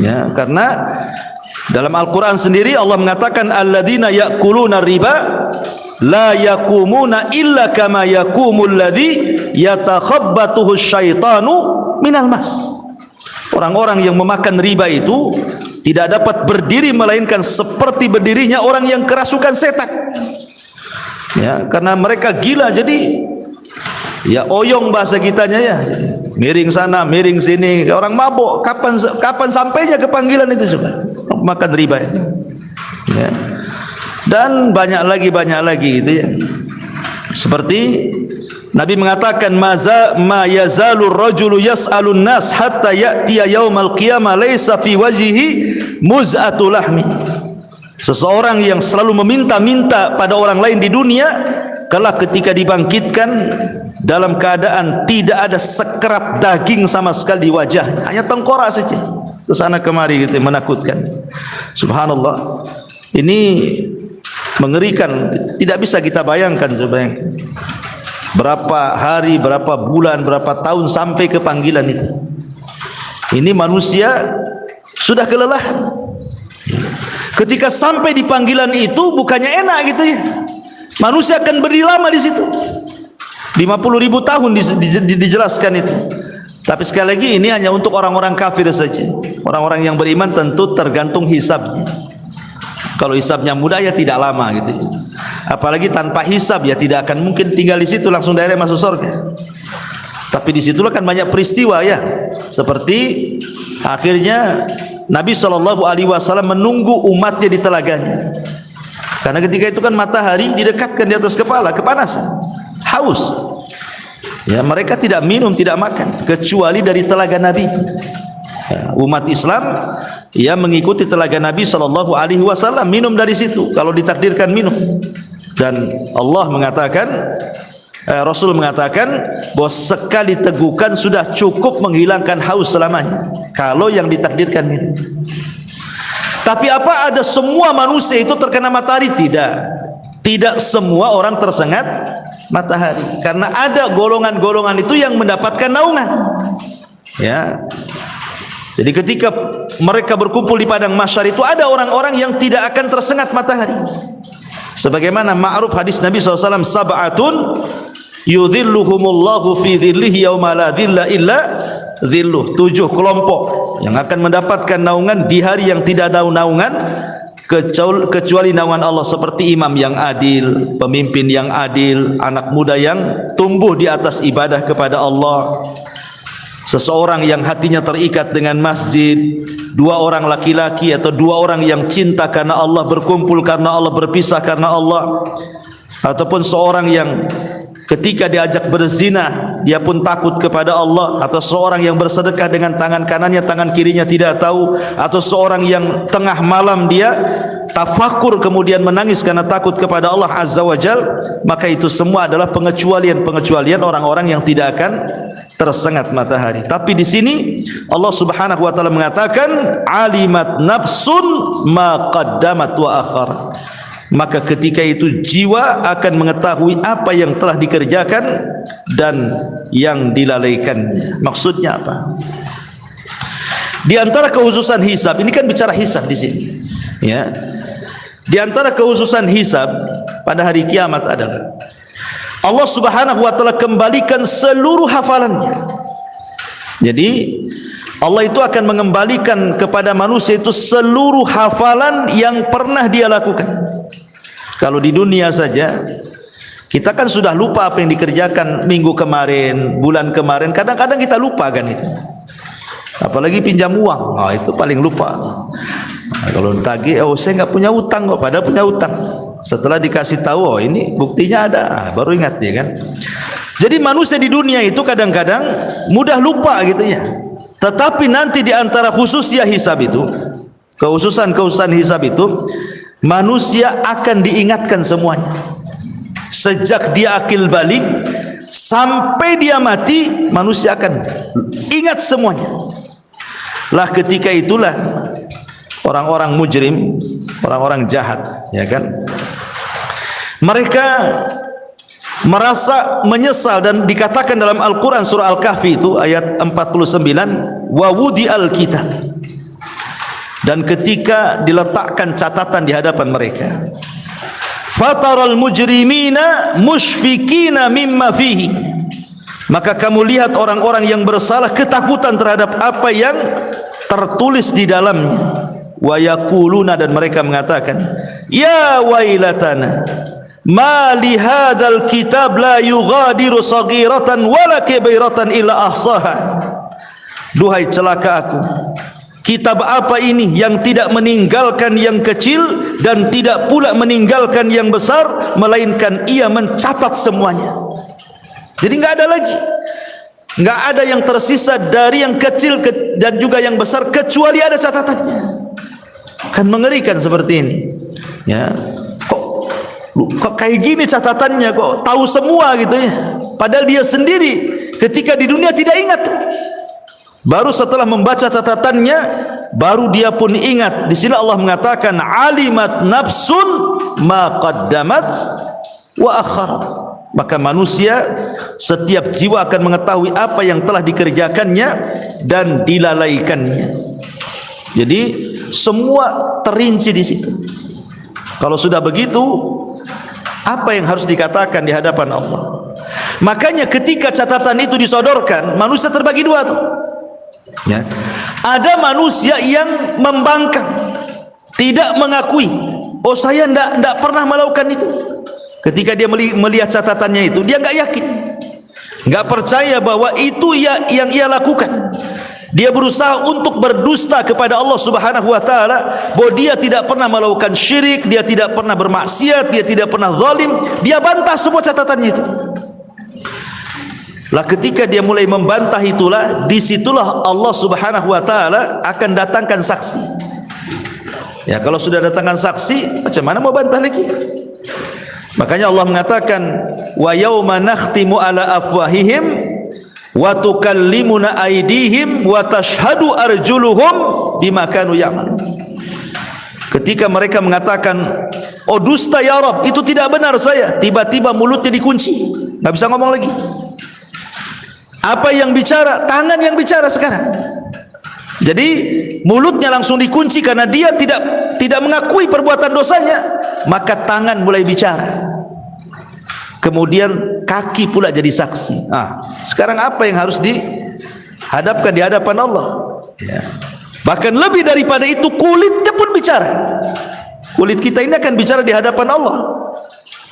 A: Ya, karena dalam Al-Quran sendiri Allah mengatakan alladzina ya'kuluna riba la yaqumuna illa kama yaqumul ladzi yatakhabbatuhu syaitanu minal mas. Orang-orang yang memakan riba itu tidak dapat berdiri melainkan seperti berdirinya orang yang kerasukan setan. Ya, karena mereka gila, jadi ya oyong bahasa kitanya ya, miring sana miring sini, orang mabuk. Kapan sampainya ke panggilan itu coba? Makan riba itu. Ya. Dan banyak lagi gitu ya. Seperti Nabi mengatakan ma yazalur rajulu yas'alun nas hatta ya'tiya yaumal qiyamah laisa fi wajhihi muz'atu lahmin. Seseorang yang selalu meminta-minta pada orang lain di dunia, kelak ketika dibangkitkan dalam keadaan tidak ada sekerat daging sama sekali di wajahnya, hanya tengkorak saja ke sana kemari gitu, menakutkan. Subhanallah, ini mengerikan, tidak bisa kita bayangkan. Coba berapa hari, berapa bulan, berapa tahun sampai ke panggilan itu. Ini manusia sudah kelelahan. Ketika sampai di panggilan itu bukannya enak gitu ya. Manusia akan berdiri lama di situ. 50.000 tahun dijelaskan itu. Tapi sekali lagi ini hanya untuk orang-orang kafir saja. Orang-orang yang beriman tentu tergantung hisabnya. Kalau hisabnya mudah ya tidak lama gitu. Apalagi tanpa hisab ya tidak akan mungkin tinggal di situ langsung direct masuk surga. Tapi di situlah kan banyak peristiwa ya. Seperti akhirnya Nabi SAW menunggu umatnya di telaganya. Karena ketika itu kan matahari didekatkan di atas kepala, kepanasan, haus. Ya, mereka tidak minum, tidak makan kecuali dari telaga Nabi. Ya, umat Islam ya mengikuti telaga Nabi SAW, minum dari situ kalau ditakdirkan minum. Dan Allah mengatakan, Rasul mengatakan bahwa sekali tegukan sudah cukup menghilangkan haus selamanya kalau yang ditakdirkan minum. Tapi apa ada semua manusia itu terkena matahari? Tidak semua orang tersengat matahari, karena ada golongan-golongan itu yang mendapatkan naungan. Ya. Jadi ketika mereka berkumpul di padang mahsyar itu ada orang-orang yang tidak akan tersengat matahari. Sebagaimana ma'ruf hadis Nabi SAW, sab'atun yudhilluhumullahu fi dhillihi yauma la dhilla illa dhilluh. 7 kelompok yang akan mendapatkan naungan di hari yang tidak ada naungan kecuali naungan Allah, seperti imam yang adil, pemimpin yang adil, anak muda yang tumbuh di atas ibadah kepada Allah, seseorang yang hatinya terikat dengan masjid, 2 orang laki-laki atau 2 orang yang cinta karena Allah, berkumpul karena Allah, berpisah karena Allah, ataupun seorang yang ketika diajak berzina dia pun takut kepada Allah, atau seorang yang bersedekah dengan tangan kanannya, tangan kirinya tidak tahu, atau seorang yang tengah malam dia tafakur kemudian menangis karena takut kepada Allah Azza wa Jal, maka itu semua adalah pengecualian orang-orang yang tidak akan tersengat matahari. Tapi di sini Allah Subhanahu wa taala mengatakan alimat nafsun ma qaddamat wa akharat. Maka ketika itu jiwa akan mengetahui apa yang telah dikerjakan dan yang dilalaikannya. Maksudnya apa? Di antara kehususan hisab, ini kan bicara hisab di sini, ya. Di antara kehususan hisab pada hari kiamat adalah Allah Subhanahu wa taala kembalikan seluruh hafalannya. Jadi Allah itu akan mengembalikan kepada manusia itu seluruh hafalan yang pernah dia lakukan. Kalau di dunia saja kita kan sudah lupa apa yang dikerjakan minggu kemarin, bulan kemarin. Kadang-kadang kita lupa kan itu. Apalagi pinjam uang, itu paling lupa. Nah, kalau tagih, saya nggak punya utang kok, padahal punya utang. Setelah dikasih tahu, ini buktinya ada, baru ingat dia kan. Jadi manusia di dunia itu kadang-kadang mudah lupa gitu ya. Tetapi nanti di antara khususnya hisab itu, kehususan hisab itu, manusia akan diingatkan semuanya. Sejak dia akil balik sampai dia mati, manusia akan ingat semuanya. Lah ketika itulah orang-orang mujrim, orang-orang jahat, ya kan, mereka merasa menyesal, dan dikatakan dalam Al-Quran surah Al-Kahfi itu ayat 49, wa wudi al-kitab, dan ketika diletakkan catatan di hadapan mereka, fataral mujrimina mushfikina mimma fihi, maka kamu lihat orang-orang yang bersalah ketakutan terhadap apa yang tertulis di dalamnya. Wa yaquluna, dan mereka mengatakan, ya wailatana ma li hadzal kitab la yughadiru saghiratan wala kabiratan illa ahsaha. Duhai celaka aku, kitab apa ini yang tidak meninggalkan yang kecil dan tidak pula meninggalkan yang besar, melainkan ia mencatat semuanya. Jadi enggak ada lagi, enggak ada yang tersisa dari yang kecil dan juga yang besar kecuali ada catatannya. Kan mengerikan seperti ini, ya. Kok kayak gini catatannya, kok tahu semua gitu ya. Padahal dia sendiri ketika di dunia tidak ingat. Baru setelah membaca catatannya, baru dia pun ingat. Di sini Allah mengatakan alimat nafsun ma qaddamat wa akharat. Maka manusia, setiap jiwa akan mengetahui apa yang telah dikerjakannya dan dilalaikannya. Jadi semua terinci di situ. Kalau sudah begitu, apa yang harus dikatakan di hadapan Allah? Makanya ketika catatan itu disodorkan, manusia terbagi dua tuh. Ya. Ada manusia yang membangkang, tidak mengakui, oh saya tidak pernah melakukan itu. Ketika dia melihat catatannya itu, dia nggak yakin, nggak percaya bahwa itu yang ia lakukan. Dia berusaha untuk berdusta kepada Allah Subhanahu wa taala, bahwa dia tidak pernah melakukan syirik, dia tidak pernah bermaksiat, dia tidak pernah zalim. Dia bantah semua catatannya itu. Lah ketika dia mulai membantah itulah, disitulah Allah Subhanahu wa taala akan datangkan saksi. Ya, kalau sudah datangkan saksi, macam mana mau bantah lagi? Makanya Allah mengatakan, wa yauma nakhtimu ala afwahihim wa tukallimuna aydihim wa tashhadu arjuluhum bima kanu ya'malun. Ketika mereka mengatakan, oh dusta ya Rabb, itu tidak benar saya, tiba-tiba mulutnya dikunci, nggak bisa ngomong lagi. Apa yang bicara? Tangan yang bicara sekarang. Jadi mulutnya langsung dikunci karena dia tidak mengakui perbuatan dosanya, maka tangan mulai bicara. Kemudian kaki pula jadi saksi. Sekarang apa yang harus dihadapkan di hadapan Allah? Ya. Bahkan lebih daripada itu, kulitnya pun bicara. Kulit kita ini akan bicara di hadapan Allah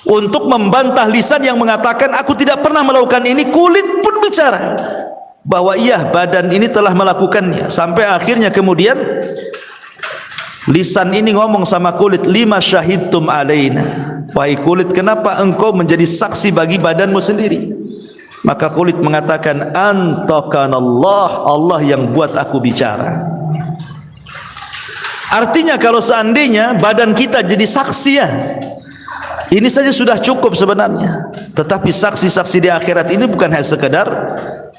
A: untuk membantah lisan yang mengatakan aku tidak pernah melakukan ini. Kulit pun bicara bahwa iya, badan ini telah melakukannya. Sampai akhirnya kemudian lisan ini ngomong sama kulit, lima syahidtum alaina, wahai kulit, kenapa engkau menjadi saksi bagi badanmu sendiri? Maka kulit mengatakan, antakanallah, Allah yang buat aku bicara. Artinya kalau seandainya badan kita jadi saksi ya, ini saja sudah cukup sebenarnya. Tetapi saksi-saksi di akhirat ini bukan hanya sekedar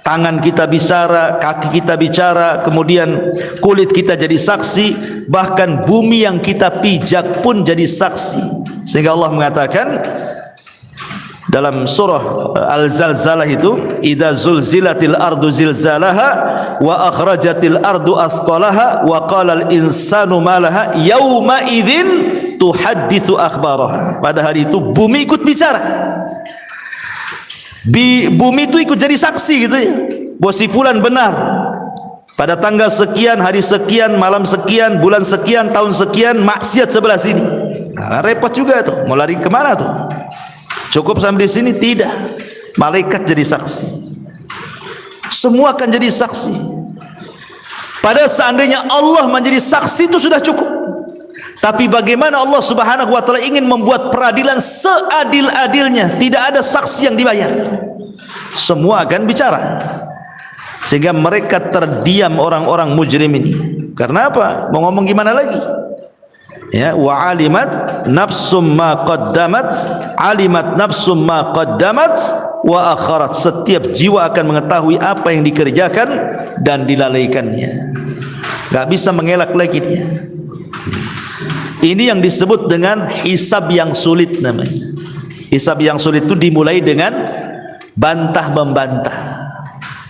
A: tangan kita bicara, kaki kita bicara, kemudian kulit kita jadi saksi, bahkan bumi yang kita pijak pun jadi saksi. Sehingga Allah mengatakan dalam surah Al-Zalzalah itu, idza zulzilatil ardu zilzalaha wa akhrajatil ardu athqalaha wa qala al-insanu ma laha yauma idzin tuhadditsu akhbaraha. Pada hari itu bumi ikut bicara. Bumi itu ikut jadi saksi gitu ya. Bahwa si fulan benar. Pada tanggal sekian, hari sekian, malam sekian, bulan sekian, tahun sekian, maksiat sebelah sini. Nah, repot juga tuh. Mau lari kemana tuh? Cukup sampai di sini? Tidak. Malaikat jadi saksi. Semua akan jadi saksi. Pada seandainya Allah menjadi saksi itu sudah cukup. Tapi bagaimana Allah Subhanahu wa taala ingin membuat peradilan seadil-adilnya, tidak ada saksi yang dibayar. Semua akan bicara. Sehingga mereka terdiam orang-orang mujrim ini. Karena apa? Mau ngomong gimana lagi? Ya, wa alimat nafsum ma qaddamat, alimat nafsum ma qaddamat wa akharat. Setiap jiwa akan mengetahui apa yang dikerjakan dan dilalaikannya. Enggak bisa mengelak lagi dia. Ini yang disebut dengan hisab yang sulit namanya. Hisab yang sulit itu dimulai dengan bantah membantah,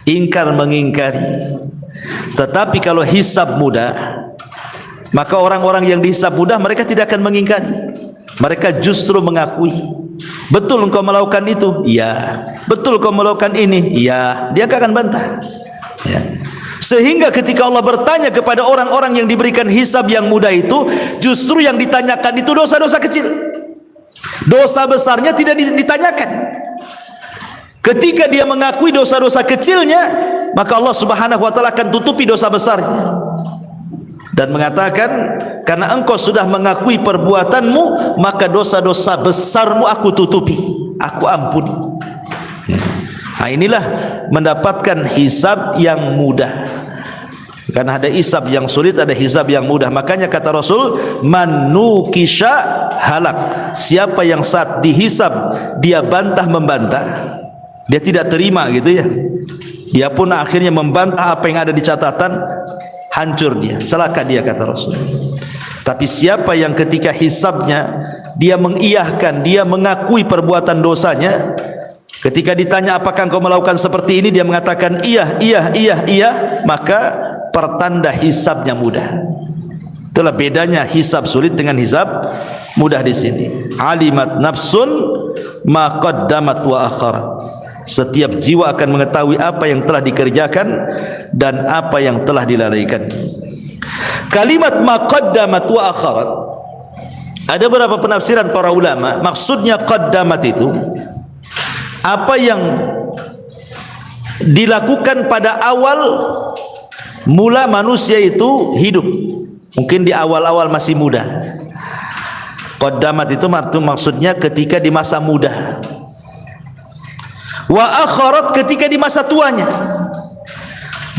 A: ingkar mengingkari. Tetapi kalau hisab mudah, maka orang-orang yang dihisab mudah mereka tidak akan mengingkari. Mereka justru mengakui, betul engkau melakukan itu? Ya. Betul engkau melakukan ini? Ya. Dia akan bantah. Ya. Sehingga ketika Allah bertanya kepada orang-orang yang diberikan hisab yang mudah itu, justru yang ditanyakan itu dosa-dosa kecil. Dosa besarnya tidak ditanyakan. Ketika dia mengakui dosa-dosa kecilnya, maka Allah Subhanahu wa taala akan tutupi dosa besarnya. Dan mengatakan, karena engkau sudah mengakui perbuatanmu, maka dosa-dosa besarmu aku tutupi, aku ampuni. Nah, inilah mendapatkan hisab yang mudah. Karena ada hisab yang sulit, ada hisab yang mudah. Makanya kata Rasul, man nukisha halak. Siapa yang saat dihisab dia bantah membantah, dia tidak terima gitu ya, dia pun akhirnya membantah apa yang ada di catatan, hancur dia, celaka dia kata Rasul. Tapi siapa yang ketika hisabnya dia mengiyahkan, dia mengakui perbuatan dosanya, ketika ditanya apakah engkau melakukan seperti ini, dia mengatakan iya, maka pertanda hisabnya mudah. Itulah bedanya hisab sulit dengan hisab mudah di sini. Alimat nafsun ma qaddamat wa akharat. Setiap jiwa akan mengetahui apa yang telah dikerjakan dan apa yang telah dilalaikan. Kalimat ma qaddamat wa akharat, ada beberapa penafsiran para ulama. Maksudnya qaddamat itu apa yang dilakukan pada awal mula manusia itu hidup, mungkin di awal-awal masih muda. Qaddamat itu maksudnya ketika di masa muda. Wa akharat ketika di masa tuanya.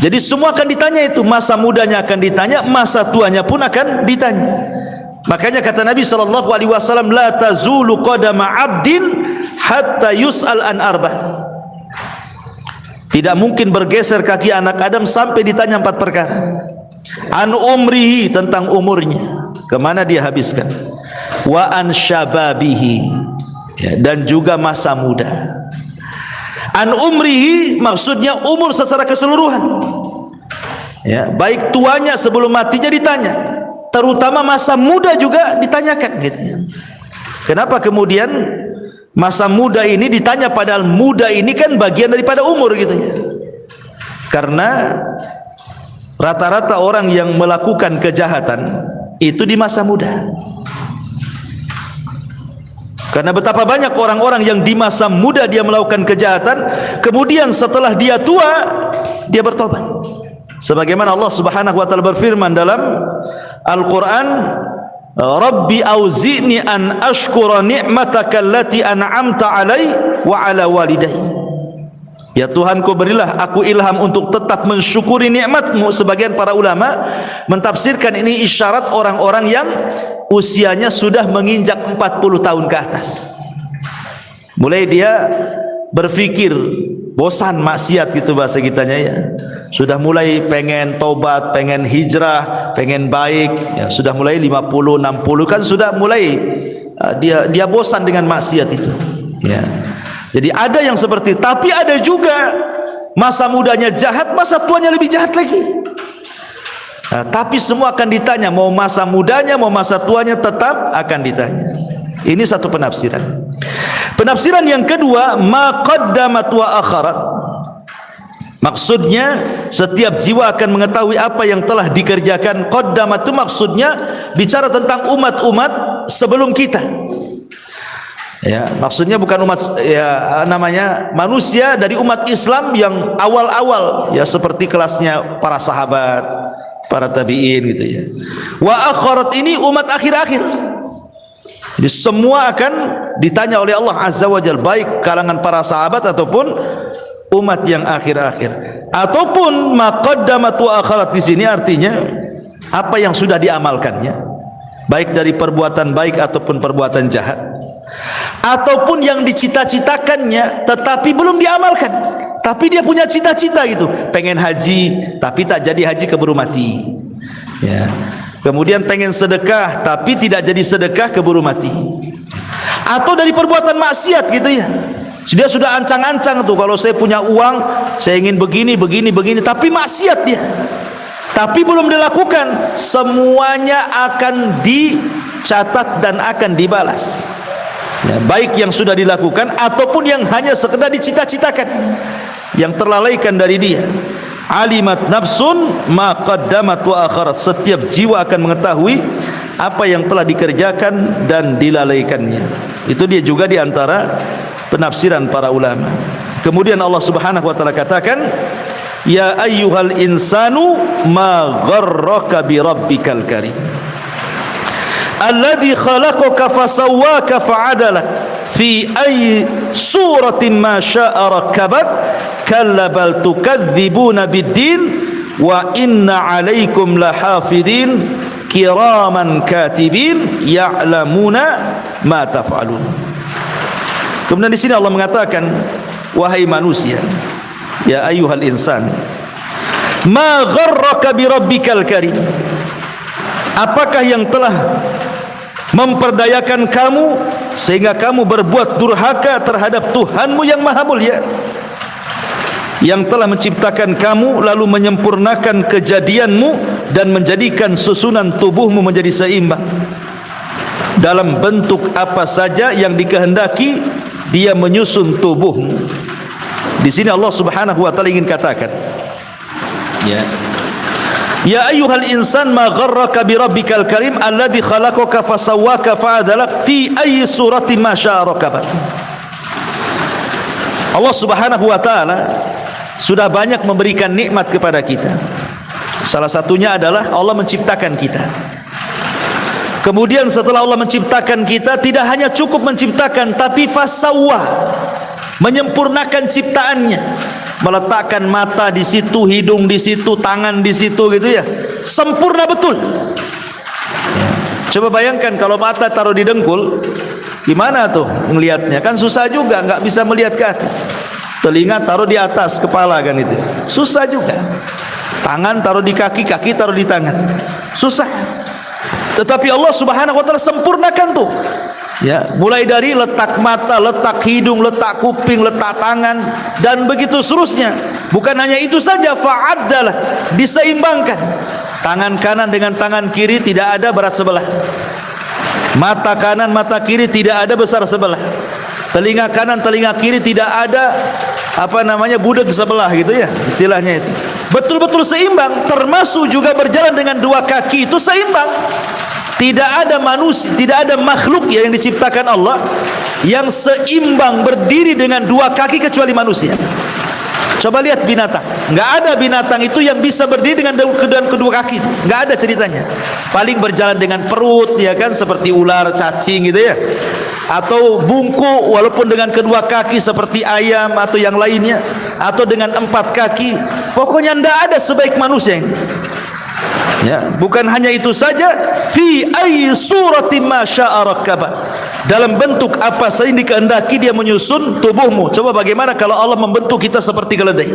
A: Jadi semua akan ditanya itu, masa mudanya akan ditanya, masa tuanya pun akan ditanya. Makanya kata Nabi sallallahu alaihi wasallam, la tazulu qadama 'abdin hatta yus'al an arba'. Tidak mungkin bergeser kaki anak Adam sampai ditanya 4 perkara. An umrihi, tentang umurnya, kemana dia habiskan. Wa an syababihi, ya, dan juga masa muda. An umrihi maksudnya umur secara keseluruhan, ya, baik tuanya sebelum matinya ditanya, terutama masa muda juga ditanyakan gitu. Kenapa kemudian masa muda ini ditanya, padahal muda ini kan bagian daripada umur gitu ya. Karena rata-rata orang yang melakukan kejahatan itu di masa muda. Karena betapa banyak orang-orang yang di masa muda dia melakukan kejahatan, kemudian setelah dia tua dia bertobat. Sebagaimana Allah Subhanahu wa taala berfirman dalam Al-Qur'an, Rabbi auzi'ni an ashkura ni'mataka allati an'amta 'alai wa 'ala walidayya. Ya Tuhanku, berilah aku ilham untuk tetap mensyukuri nikmat-Mu. Sebagian para ulama mentafsirkan ini isyarat orang-orang yang usianya sudah menginjak 40 tahun ke atas. Mulai dia berfikir bosan maksiat, gitu bahasa kitanya ya. Sudah mulai pengen tobat, pengen hijrah, pengen baik ya. Sudah mulai 50, 60 kan sudah mulai dia bosan dengan maksiat itu ya. Jadi ada yang seperti, tapi ada juga masa mudanya jahat, masa tuanya lebih jahat lagi. Nah, tapi semua akan ditanya, mau masa mudanya, mau masa tuanya, tetap akan ditanya. Ini satu penafsiran. Penafsiran yang kedua, ma qaddamat wa akharat. Maksudnya setiap jiwa akan mengetahui apa yang telah dikerjakan. Qaddamat itu maksudnya bicara tentang umat-umat sebelum kita. Ya, maksudnya bukan umat ya namanya manusia dari umat Islam yang awal-awal ya, seperti kelasnya para sahabat, para tabi'in gitu ya. Wa akharat ini umat akhir-akhir. Jadi semua akan ditanya oleh Allah Azza wa Jalla, baik kalangan para sahabat ataupun umat yang akhir-akhir. Ataupun maqaddamat wa akharat di sini artinya apa yang sudah diamalkannya, baik dari perbuatan baik ataupun perbuatan jahat, ataupun yang dicita-citakannya tetapi belum diamalkan, tapi dia punya cita-cita gitu, pengen haji tapi tak jadi haji, keburu mati ya. Kemudian pengen sedekah tapi tidak jadi sedekah, keburu mati. Atau dari perbuatan maksiat gitu ya, dia sudah ancang-ancang tuh, kalau saya punya uang saya ingin begini, tapi maksiat dia, tapi belum dilakukan. Semuanya akan dicatat dan akan dibalas ya, baik yang sudah dilakukan ataupun yang hanya sekedar dicita-citakan, yang terlalaikan dari dia. Alimat nafsun ma qaddamat wa akharat. Setiap jiwa akan mengetahui apa yang telah dikerjakan dan dilalaikannya. Itu dia juga di antara penafsiran para ulama. Kemudian Allah Subhanahu wa taala katakan, ya ayyuhal insanu ma gharraka bi rabbikal karim alladhi khalaqaka fasawwaka fa'adalak fi ayyi suratin ma syaa rakkabak kalla bal tukadzibuna biddin wa inna 'alaikum lahafidin kiraman katibin ya'lamuna ma taf'alun. Kemudian di sini Allah mengatakan, wahai manusia, ya ayyuhal insan, ma gharraka bi rabbikal karim, apakah yang telah memperdayakan kamu sehingga kamu berbuat durhaka terhadap Tuhanmu yang maha mulia, yang telah menciptakan kamu lalu menyempurnakan kejadianmu dan menjadikan susunan tubuhmu menjadi seimbang dalam bentuk apa saja yang dikehendaki. Dia menyusun tubuhmu. Di sini Allah Subhanahu wa taala ingin katakan, ya ayyuhal insan ma gharraka bi rabbikal karim alladhi khalaqaka fasawwaka fa'adalak fi ayyi suratin ma syaa rakabak. Allah Subhanahu wa taala sudah banyak memberikan nikmat kepada kita. Salah satunya adalah Allah menciptakan kita. Kemudian setelah Allah menciptakan kita, tidak hanya cukup menciptakan, tapi fasawwa, menyempurnakan ciptaannya, meletakkan mata di situ, hidung di situ, tangan di situ gitu ya, sempurna betul. Coba bayangkan kalau mata taruh di dengkul, gimana tuh ngelihatnya? Kan susah juga, nggak bisa melihat ke atas. Telinga taruh di atas kepala kan itu, susah juga. Tangan taruh di kaki, kaki taruh di tangan, susah. Tetapi Allah Subhanahu wa taala sempurnakan tuh. Ya, mulai dari letak mata, letak hidung, letak kuping, letak tangan dan begitu seterusnya. Bukan hanya itu saja, fa'addalah, diseimbangkan. Tangan kanan dengan tangan kiri tidak ada berat sebelah. Mata kanan, mata kiri tidak ada besar sebelah. Telinga kanan, telinga kiri tidak ada budek sebelah gitu ya, istilahnya itu. Betul-betul seimbang, termasuk juga berjalan dengan dua kaki itu seimbang. Tidak ada manusia, tidak ada makhluk yang diciptakan Allah yang seimbang berdiri dengan dua kaki kecuali manusia. Coba lihat binatang, nggak ada binatang itu yang bisa berdiri dengan kedua kaki itu, nggak ada ceritanya. Paling berjalan dengan perut, ya kan, seperti ular, cacing gitu ya. atau bungkuk walaupun dengan kedua kaki seperti ayam atau yang lainnya, atau dengan 4 kaki, pokoknya tidak ada sebaik manusia ini. Ya, bukan hanya itu saja, fi ayyi suratin ma syaa rakkaba, dalam bentuk apa saja dikehendaki dia menyusun tubuhmu. Coba bagaimana kalau Allah membentuk kita seperti keledai,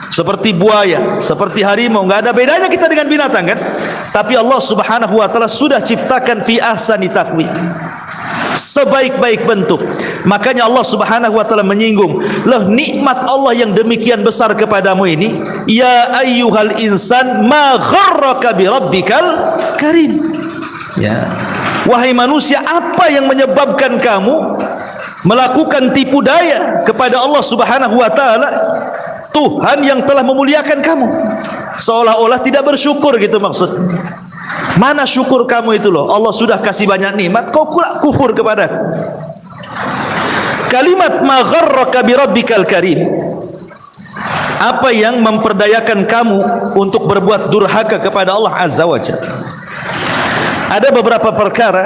A: seperti buaya, seperti harimau, enggak ada bedanya kita dengan binatang kan? Tapi Allah Subhanahu wa taala sudah ciptakan fi ahsani taqwim, sebaik-baik bentuk. Makanya Allah Subhanahu wa taala menyinggung, "Lah nikmat Allah yang demikian besar kepadamu ini, ya ayyuhal insan ma gharraka bi rabbikal karim." Ya. Wahai manusia, apa yang menyebabkan kamu melakukan tipu daya kepada Allah Subhanahu wa taala, Tuhan yang telah memuliakan kamu? Seolah-olah tidak bersyukur gitu maksud. Mana syukur kamu itu loh? Allah sudah kasih banyak nikmat, kau kufur kepada. Kalimat ma gharraka bi rabbikal karim, apa yang memperdayakan kamu untuk berbuat durhaka kepada Allah Azza wa Jalla? Ada beberapa perkara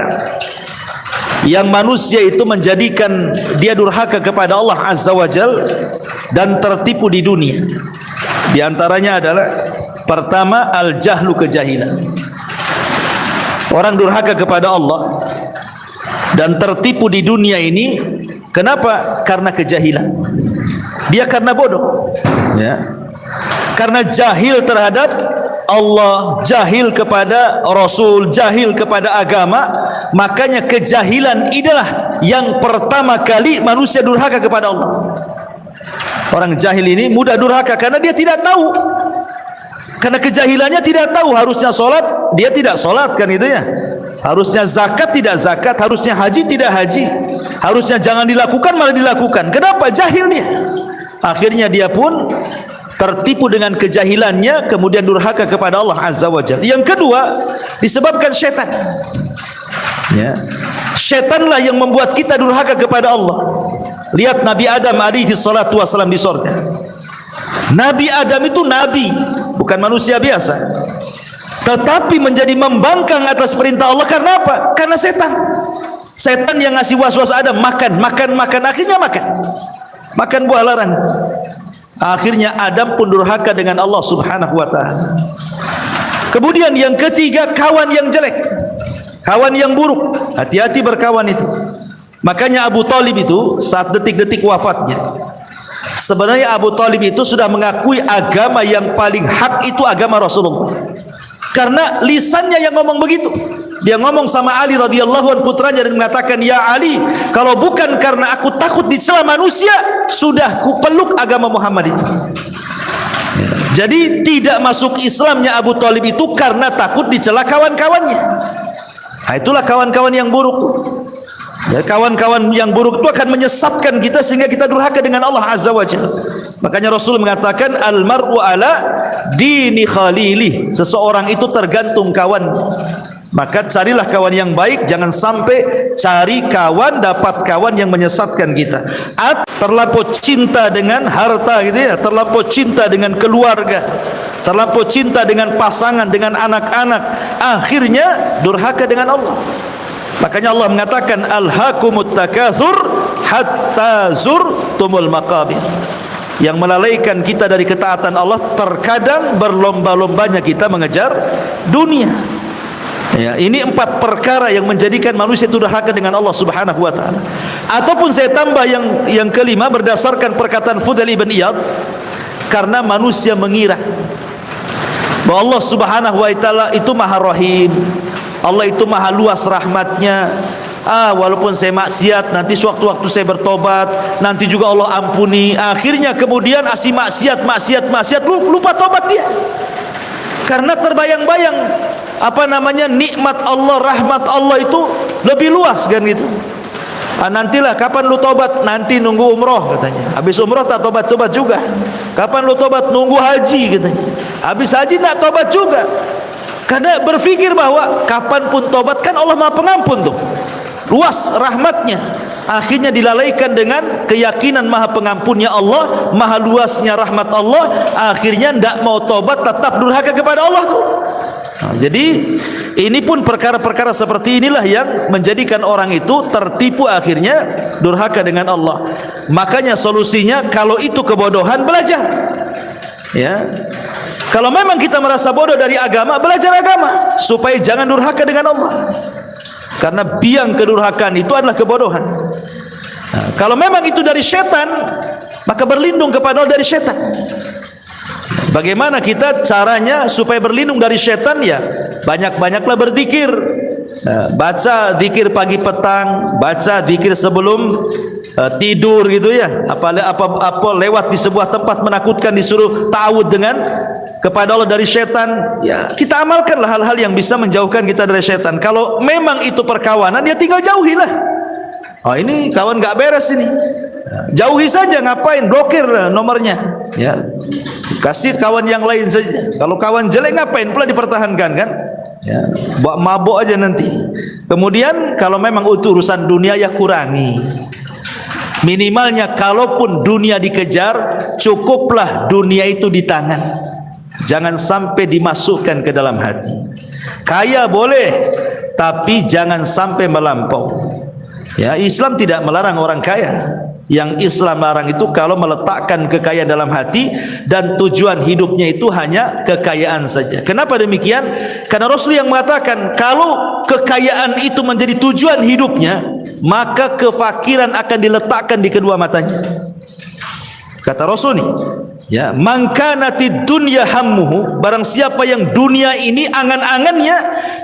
A: yang manusia itu menjadikan dia durhaka kepada Allah Azza wa Jalla dan tertipu di dunia. Di antaranya adalah pertama, al-jahlu, kejahilan. Orang durhaka kepada Allah dan tertipu di dunia ini, kenapa? Karena kejahilan. Dia karena bodoh, ya. Karena jahil terhadap Allah, jahil kepada Rasul, jahil kepada agama. Makanya kejahilan inilah yang pertama kali manusia durhaka kepada Allah. Orang jahil ini mudah durhaka karena dia tidak tahu. Karena kejahilannya tidak tahu, harusnya solat dia tidak solat kan itu ya. Harusnya zakat tidak zakat, harusnya haji tidak haji, harusnya jangan dilakukan malah dilakukan. Kenapa? Jahil dia. Akhirnya dia pun tertipu dengan kejahilannya, kemudian durhaka kepada Allah Azza wa Jalla. Yang kedua, disebabkan syaitan. Ya. Syaitanlah yang membuat kita durhaka kepada Allah. Lihat Nabi Adam alaihi salatu wasalam di surga. Nabi Adam itu nabi, bukan manusia biasa, tetapi menjadi membangkang atas perintah Allah. Karena apa? Karena setan. Setan yang ngasih was-was Adam, makan. Akhirnya makan buah larangan. Akhirnya Adam pun durhaka dengan Allah Subhanahu wa ta'ala. Kemudian yang ketiga, kawan yang jelek, kawan yang buruk. Hati-hati berkawan itu. Makanya Abu Talib itu saat detik-detik wafatnya, sebenarnya Abu Talib itu sudah mengakui agama yang paling hak itu agama Rasulullah. Karena lisannya yang ngomong begitu. Dia ngomong sama Ali radhiyallahu anhu, putranya, dan mengatakan, "Ya Ali, kalau bukan karena aku takut dicela manusia, sudah ku peluk agama Muhammad itu." Jadi tidak masuk Islamnya Abu Talib itu karena takut dicela kawan-kawannya. Nah, itulah kawan-kawan yang buruk. Ya, kawan-kawan yang buruk itu akan menyesatkan kita sehingga kita durhaka dengan Allah Azza wa Jalla. Makanya Rasul mengatakan, al-mar'u ala dini khalili, seseorang itu tergantung kawan. Maka carilah kawan yang baik, jangan sampai cari kawan, dapat kawan yang menyesatkan kita. Terlampau cinta dengan harta gitu ya, terlampau cinta dengan keluarga, terlampau cinta dengan pasangan, dengan anak-anak, akhirnya durhaka dengan Allah. Makanya Allah mengatakan, alhaakumut takatsur hatta zurtumul maqabir. Yang melalaikan kita dari ketaatan Allah, terkadang berlomba-lombanya kita mengejar dunia. Ya, ini 4 perkara yang menjadikan manusia itu durhaka dengan Allah Subhanahu wa taala. Ataupun saya tambah yang kelima, berdasarkan perkataan Fudail ibn Iyad, karena manusia mengira bahwa Allah Subhanahu wa taala itu Maha Rahim, Allah itu maha luas rahmatnya. Walaupun saya maksiat, nanti sewaktu-waktu saya bertobat, nanti juga Allah ampuni. Akhirnya kemudian asih maksiat, lupa tobat dia. Karena terbayang-bayang nikmat Allah, rahmat Allah itu lebih luas kan gitu. Nantilah, kapan lu tobat? Nanti nunggu umroh katanya. Habis umroh tak tobat-tobat juga. Kapan lu tobat? Nunggu haji katanya. Habis haji tak tobat juga. Karena berpikir bahwa kapanpun tobat, kan Allah Maha Pengampun tuh, luas rahmatnya. Akhirnya dilalaikan dengan keyakinan Maha Pengampunnya Allah, maha luasnya rahmat Allah. Akhirnya tidak mau tobat, tetap durhaka kepada Allah tuh. Jadi ini pun perkara-perkara seperti inilah yang menjadikan orang itu tertipu, akhirnya durhaka dengan Allah. Makanya solusinya, kalau itu kebodohan, belajar. Ya, kalau memang kita merasa bodoh dari agama, belajar agama supaya jangan durhaka dengan Allah. Karena biang kedurhakaan itu adalah kebodohan. Nah, kalau memang itu dari setan, maka berlindung kepada Allah dari setan. Bagaimana kita caranya supaya berlindung dari setan? Ya, banyak-banyaklah berzikir. Baca zikir pagi petang, baca zikir sebelum tidur gitu ya. Apa lewat di sebuah tempat menakutkan disuruh ta'awud dengan kepada Allah dari setan. Ya, kita amalkanlah hal-hal yang bisa menjauhkan kita dari setan. Kalau memang itu perkawanan, ya tinggal jauhilah. Oh, ini kawan gak beres ini. Jauhi saja, ngapain? Blokir nomornya. Ya, kasih kawan yang lain saja. Kalau kawan jelek ngapain pula dipertahankan kan? Ya, buat mabuk aja nanti. Kemudian kalau memang urusan dunia, ya kurangi. Minimalnya kalaupun dunia dikejar, cukuplah dunia itu di tangan. Jangan sampai dimasukkan ke dalam hati. Kaya boleh, tapi jangan sampai melampau. Ya, Islam tidak melarang orang kaya. Yang Islam larang itu kalau meletakkan kekayaan dalam hati dan tujuan hidupnya itu hanya kekayaan saja. Kenapa demikian? Karena Rasul yang mengatakan kalau kekayaan itu menjadi tujuan hidupnya, maka kefakiran akan diletakkan di kedua matanya. Kata Rasul nih, ya, man kanatid dunya hammuhu, barang siapa yang dunia ini angan-angannya,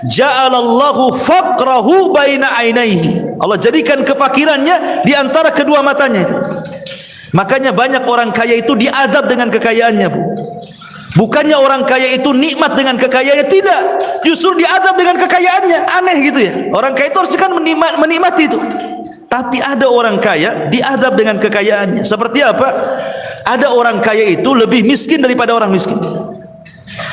A: ja'alallahu faqrahu baina ainaihi, Allah jadikan kefakirannya di antara kedua matanya itu. Makanya banyak orang kaya itu diazab dengan kekayaannya, Bu. Bukannya orang kaya itu nikmat dengan kekayaannya, tidak, justru diazab dengan kekayaannya. Aneh gitu ya. Orang kaya itu harusnya kan menikmati itu. Tapi ada orang kaya diazab dengan kekayaannya. Seperti apa? Ada orang kaya itu lebih miskin daripada orang miskin.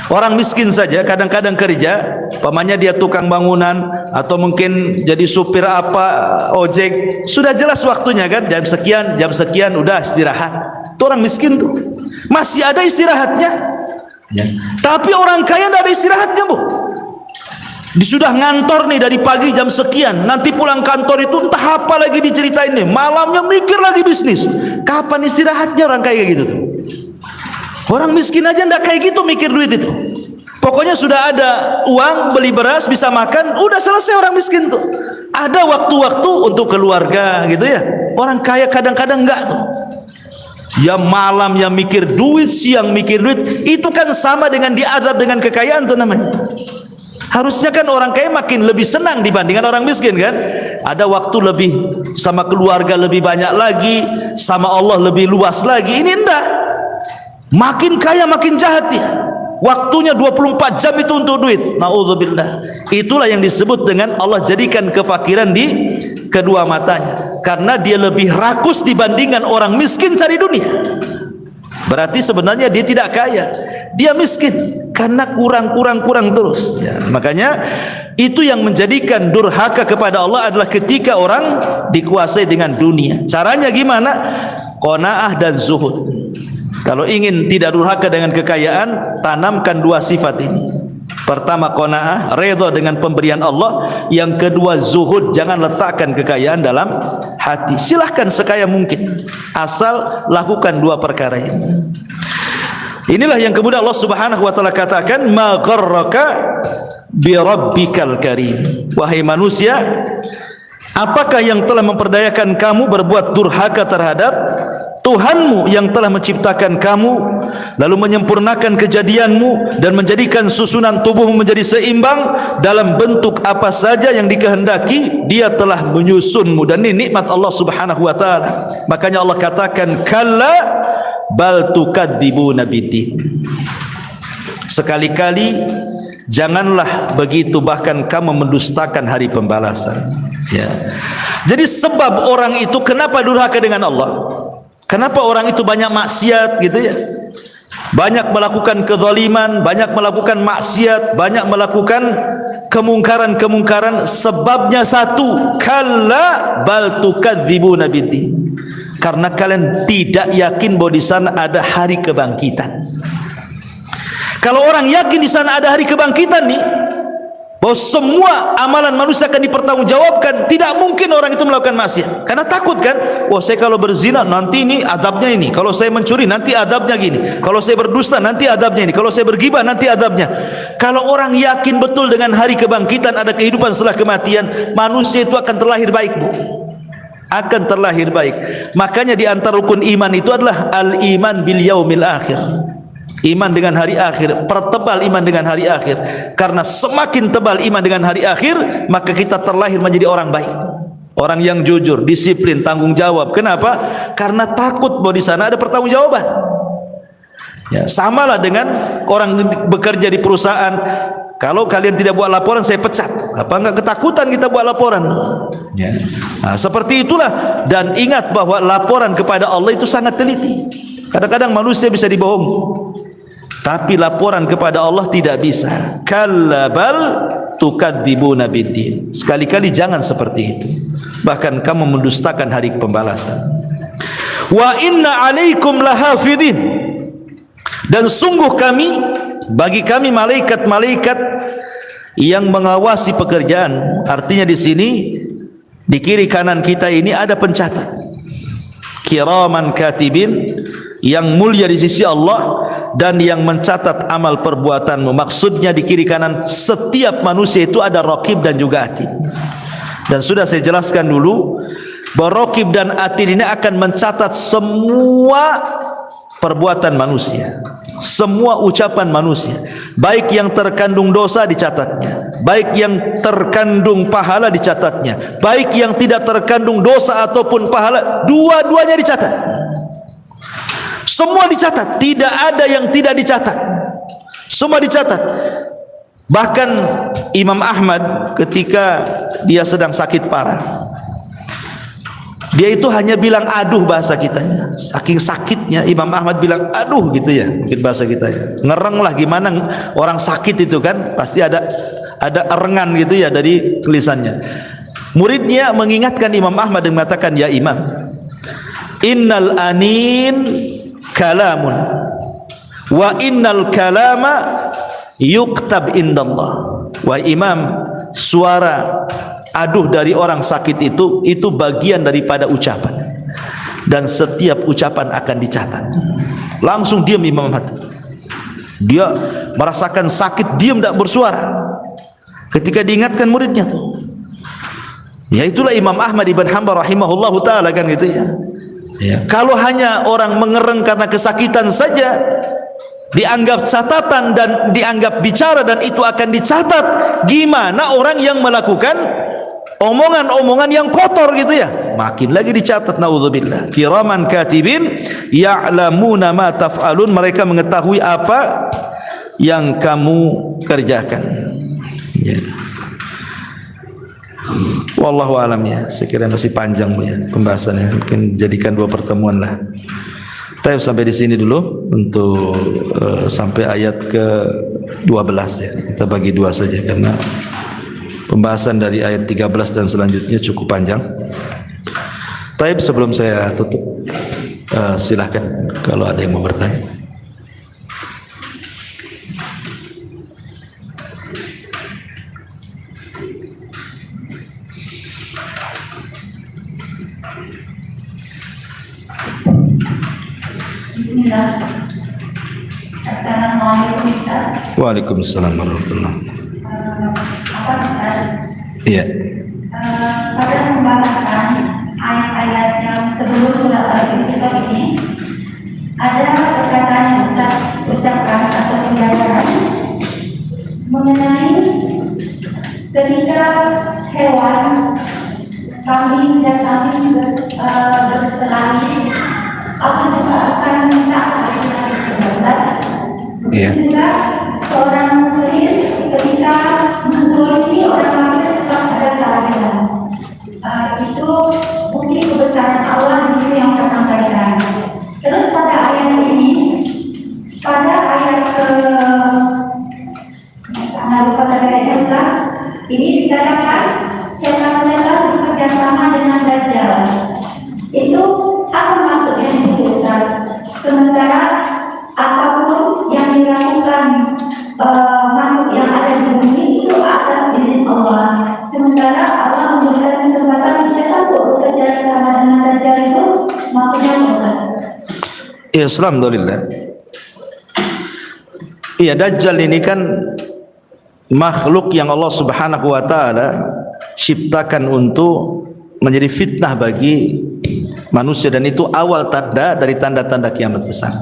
A: Orang miskin saja kadang-kadang kerja, pamannya dia tukang bangunan atau mungkin jadi supir apa, ojek, sudah jelas waktunya kan, jam sekian udah istirahat. Itu orang miskin tuh, masih ada istirahatnya ya. Tapi orang kaya tidak ada istirahatnya, Bu. Dia sudah ngantor nih dari pagi jam sekian, nanti pulang kantor itu entah apa lagi diceritain nih, malamnya mikir lagi bisnis. Kapan istirahatnya orang kaya gitu tuh? Orang miskin aja ndak kayak gitu mikir duit itu. Pokoknya sudah ada uang beli beras bisa makan, udah selesai orang miskin tuh. Ada waktu-waktu untuk keluarga gitu ya. Orang kaya kadang-kadang enggak tuh. Ya malam ya mikir duit, siang mikir duit. Itu kan sama dengan diazab dengan kekayaan tuh namanya. Harusnya kan orang kaya makin lebih senang dibandingkan orang miskin kan. Ada waktu lebih sama keluarga lebih banyak lagi, sama Allah lebih luas lagi. Ini enggak. Makin kaya makin jahat dia. Waktunya 24 jam itu untuk duit. Na'udzubillah. Itulah yang disebut dengan Allah jadikan kefakiran di kedua matanya. Karena dia lebih rakus dibandingkan orang miskin cari dunia. Berarti sebenarnya dia tidak kaya, dia miskin karena kurang terus ya. Makanya itu yang menjadikan durhaka kepada Allah adalah ketika orang dikuasai dengan dunia. Caranya gimana? Qanaah dan zuhud. Kalau ingin tidak durhaka dengan kekayaan, tanamkan dua sifat ini. Pertama qanaah, redha dengan pemberian Allah. Yang kedua zuhud, jangan letakkan kekayaan dalam hati. Silahkan sekaya mungkin, asal lakukan dua perkara ini. Inilah yang kemudian Allah Subhanahu wa taala katakan, ma gharraka bi rabbikal karim. Wahai manusia, apakah yang telah memperdayakan kamu berbuat durhaka terhadap Tuhanmu yang telah menciptakan kamu, lalu menyempurnakan kejadianmu dan menjadikan susunan tubuhmu menjadi seimbang dalam bentuk apa saja yang dikehendaki. Dia telah menyusunmu, dan ini nikmat Allah Subhanahu wa taala. Makanya Allah katakan, kalla bal tukadzibuna biddin. Sekali-kali janganlah begitu, bahkan kamu mendustakan hari pembalasan ya. Jadi sebab orang itu kenapa durhaka dengan Allah, kenapa orang itu banyak maksiat gitu ya, banyak melakukan kezaliman, banyak melakukan maksiat, banyak melakukan kemungkaran-kemungkaran, sebabnya satu, kalla bal tukadzibuna biddin. Karena kalian tidak yakin bahwa di sana ada hari kebangkitan. Kalau orang yakin di sana ada hari kebangkitan nih, bahwa semua amalan manusia akan dipertanggungjawabkan, tidak mungkin orang itu melakukan maksiat. Karena takut kan, wah saya kalau berzina nanti ini adabnya ini, kalau saya mencuri nanti adabnya gini, kalau saya berdusta nanti adabnya ini, kalau saya bergibah nanti adabnya. Kalau orang yakin betul dengan hari kebangkitan, ada kehidupan setelah kematian, manusia itu akan terlahir baik, Bu. Akan terlahir baik. Makanya di antara rukun iman itu adalah al-iman bil yaumil akhir. Iman dengan hari akhir, pertebal iman dengan hari akhir. Karena semakin tebal iman dengan hari akhir, maka kita terlahir menjadi orang baik, orang yang jujur, disiplin, tanggung jawab. Kenapa? Karena takut bahwa di sana ada pertanggungjawaban. Ya, samalah dengan orang bekerja di perusahaan. Kalau kalian tidak buat laporan, saya pecat. Apa enggak ketakutan kita buat laporan? Ya. Nah, seperti itulah. Dan ingat bahwa laporan kepada Allah itu sangat teliti. Kadang-kadang manusia bisa dibohongi, tapi laporan kepada Allah tidak bisa. Kalla bal tukadzibuna biddin. Sekali-kali jangan seperti itu. Bahkan kamu mendustakan hari pembalasan. Wa inna alaikum lahafidin. Dan sungguh bagi kami malaikat-malaikat yang mengawasi pekerjaan. Artinya di sini di kiri kanan kita ini ada pencatat. Kiraman katibin, yang mulia di sisi Allah dan yang mencatat amal perbuatanmu. Maksudnya di kiri kanan setiap manusia itu ada raqib dan juga atid. Dan sudah saya jelaskan dulu bahwa raqib dan atid ini akan mencatat semua perbuatan manusia, semua ucapan manusia, baik yang terkandung dosa dicatatnya, baik yang terkandung pahala dicatatnya, baik yang tidak terkandung dosa ataupun pahala, dua-duanya dicatat. Semua dicatat, tidak ada yang tidak dicatat. Semua dicatat. Bahkan Imam Ahmad ketika dia sedang sakit parah, dia itu hanya bilang aduh bahasa kitanya. Saking sakitnya Imam Ahmad bilang aduh gitu ya, mungkin bahasa kita ya. Ngereng lah, gimana orang sakit itu kan pasti ada erengan gitu ya dari lisannya. Muridnya mengingatkan Imam Ahmad dan mengatakan, ya Imam, innal anin kalamun wa innal kalama yuktab indallah. Wa imam, suara aduh dari orang sakit itu bagian daripada ucapan, dan setiap ucapan akan dicatat. Langsung diam Imam Ahmad. Dia merasakan sakit, diam tidak bersuara ketika diingatkan muridnya tuh. Ya itulah Imam Ahmad ibn Hanbal rahimahullahu ta'ala kan gitu ya. Ya, kalau hanya orang mengereng karena kesakitan saja, dianggap catatan dan dianggap bicara dan itu akan dicatat, gimana orang yang melakukan omongan-omongan yang kotor gitu ya, makin lagi dicatat. Naudzubillah. Kiraman katibin ya'lamuna ma taf'alun, mereka mengetahui apa yang kamu kerjakan. Ya. Wallahu alam ya. Sekiranya masih panjang ya pembahasannya, mungkin jadikan 2 pertemuan lah. Kita sampai di sini dulu untuk sampai ayat ke-12 ya. Kita bagi 2 saja karena pembahasan dari ayat 13 dan selanjutnya cukup panjang. Taib, sebelum saya tutup, silahkan kalau ada yang mau bertanya.
B: Assalamualaikum Ustaz.
A: Waalaikumsalam warahmatullahi wabarakatuh. Iya.
B: Pada pembahasan ayat-ayat yang sebelum surat Al-Baqarah ini ada perkataan yang Ustaz ucapkan atau penjelasan mengenai ketika hewan kambing dan kambing berkelahi, Allah juga akan minta kepada juga seorang muslim ketika menzalimi orang lain tetap ada kesalahan. Itu bukti kebesaran Allah di sini yang saya sampaikan. Terus pada ayat ini, pada ayat ini dikatakan setan-setan bekerjasama dengan Dajjal. Itu apa maksudnya disebutkan? Sementara apapun yang dilakukan
A: Islam, alhamdulillah. Iya, Dajjal ini kan makhluk yang Allah Subhanahu wa taala ciptakan untuk menjadi fitnah bagi manusia, dan itu awal tanda dari tanda-tanda kiamat besar.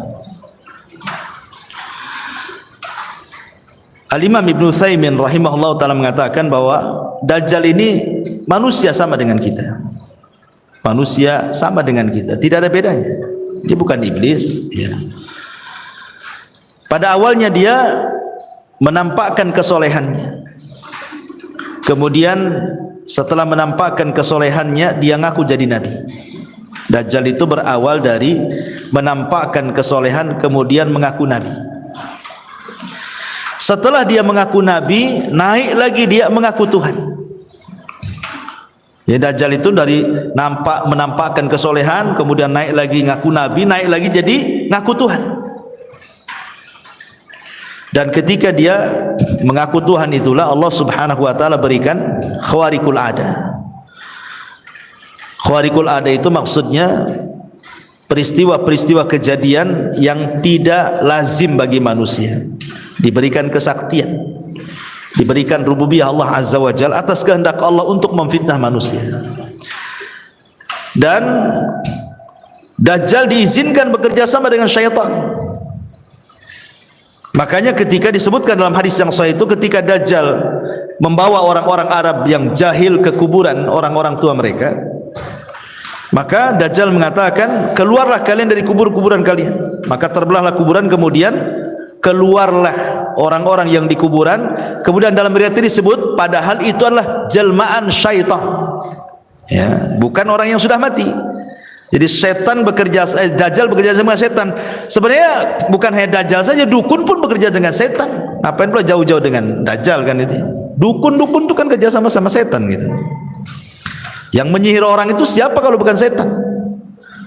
A: Al-Imam Ibn Utsaimin rahimahullah ta'ala mengatakan bahwa Dajjal ini manusia sama dengan kita. Manusia sama dengan kita, tidak ada bedanya. Dia bukan iblis, ya. Pada awalnya dia menampakkan kesolehannya. Kemudian setelah menampakkan kesolehannya, dia ngaku jadi nabi. Dajjal itu berawal dari menampakkan kesolehan, kemudian mengaku nabi. Setelah dia mengaku nabi, naik lagi dia mengaku Tuhan. Ya, Dajjal itu dari menampakkan kesolehan, kemudian naik lagi ngaku nabi, naik lagi jadi ngaku Tuhan. Dan ketika dia mengaku Tuhan itulah Allah Subhanahu wa taala berikan khawariqul ada. Khawariqul ada itu maksudnya peristiwa-peristiwa kejadian yang tidak lazim bagi manusia. Diberikan kesaktian, diberikan rububiyah Allah Azza wa Jalla atas kehendak Allah untuk memfitnah manusia. Dan Dajjal diizinkan bekerja sama dengan syaitan. Makanya ketika disebutkan dalam hadis yang sahih itu, ketika Dajjal membawa orang-orang Arab yang jahil ke kuburan orang-orang tua mereka, maka Dajjal mengatakan, keluarlah kalian dari kubur-kuburan kalian. Maka terbelahlah kuburan, kemudian keluarlah orang-orang yang di kuburan. Kemudian dalam riwayat ini disebut padahal itu adalah jelmaan syaitan, ya, bukan orang yang sudah mati. Jadi setan bekerja, Dajjal bekerja sama setan. Sebenarnya bukan hanya Dajjal saja, dukun pun bekerja dengan setan. Ngapain pula jauh-jauh dengan Dajjal kan itu? Dukun-dukun itu kan kerja sama setan gitu. Yang menyihir orang itu siapa kalau bukan setan?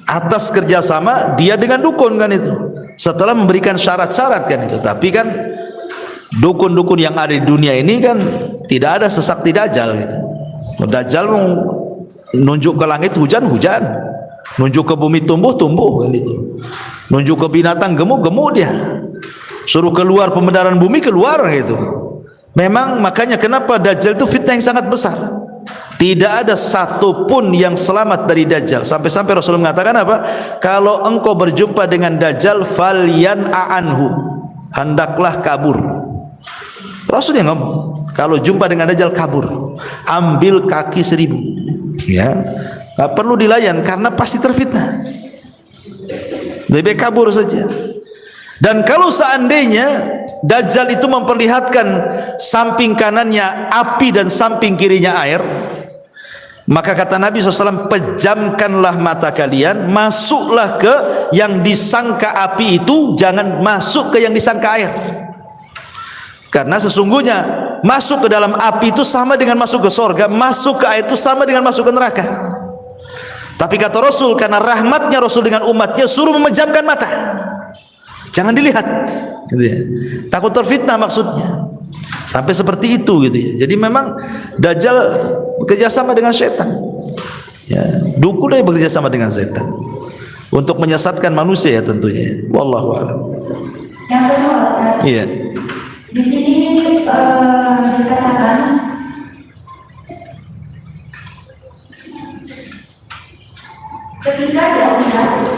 A: Atas kerjasama dia dengan dukun kan itu. Setelah memberikan syarat-syarat kan itu. Tapi kan dukun-dukun yang ada di dunia ini kan tidak ada sesakti Dajjal gitu. Dajjal nunjuk ke langit hujan-hujan, nunjuk ke bumi tumbuh-tumbuh kan itu. Nunjuk ke binatang gemuk-gemuk dia. Suruh keluar pembenaran bumi keluar gitu. Memang makanya kenapa Dajjal itu fitnah yang sangat besar. Tidak ada satu pun yang selamat dari Dajjal. Sampai-sampai Rasul mengatakan apa? Kalau engkau berjumpa dengan Dajjal, falyan'anhu, hendaklah kabur. Rasul yang ngomong, kalau jumpa dengan Dajjal kabur, ambil kaki 1000. Ya, nggak perlu dilayan karena pasti terfitnah. Lebih kabur saja. Dan kalau seandainya Dajjal itu memperlihatkan samping kanannya api dan samping kirinya air, maka kata Nabi SAW, pejamkanlah mata kalian, masuklah ke yang disangka api itu, jangan masuk ke yang disangka air. Karena sesungguhnya masuk ke dalam api itu sama dengan masuk ke sorga, masuk ke air itu sama dengan masuk ke neraka. Tapi kata Rasul, karena rahmatnya Rasul dengan umatnya, suruh memejamkan mata, jangan dilihat gitu ya. Takut terfitnah maksudnya. Sampai seperti itu gitu ya. Jadi memang Dajjal bekerja sama dengan setan. Ya, dukun dia bekerja sama dengan setan untuk menyesatkan manusia ya tentunya. Wallahu a'lam.
B: Yang kedua, Ustaz.
A: Iya.
B: Di sini dikatakan ketika dahulu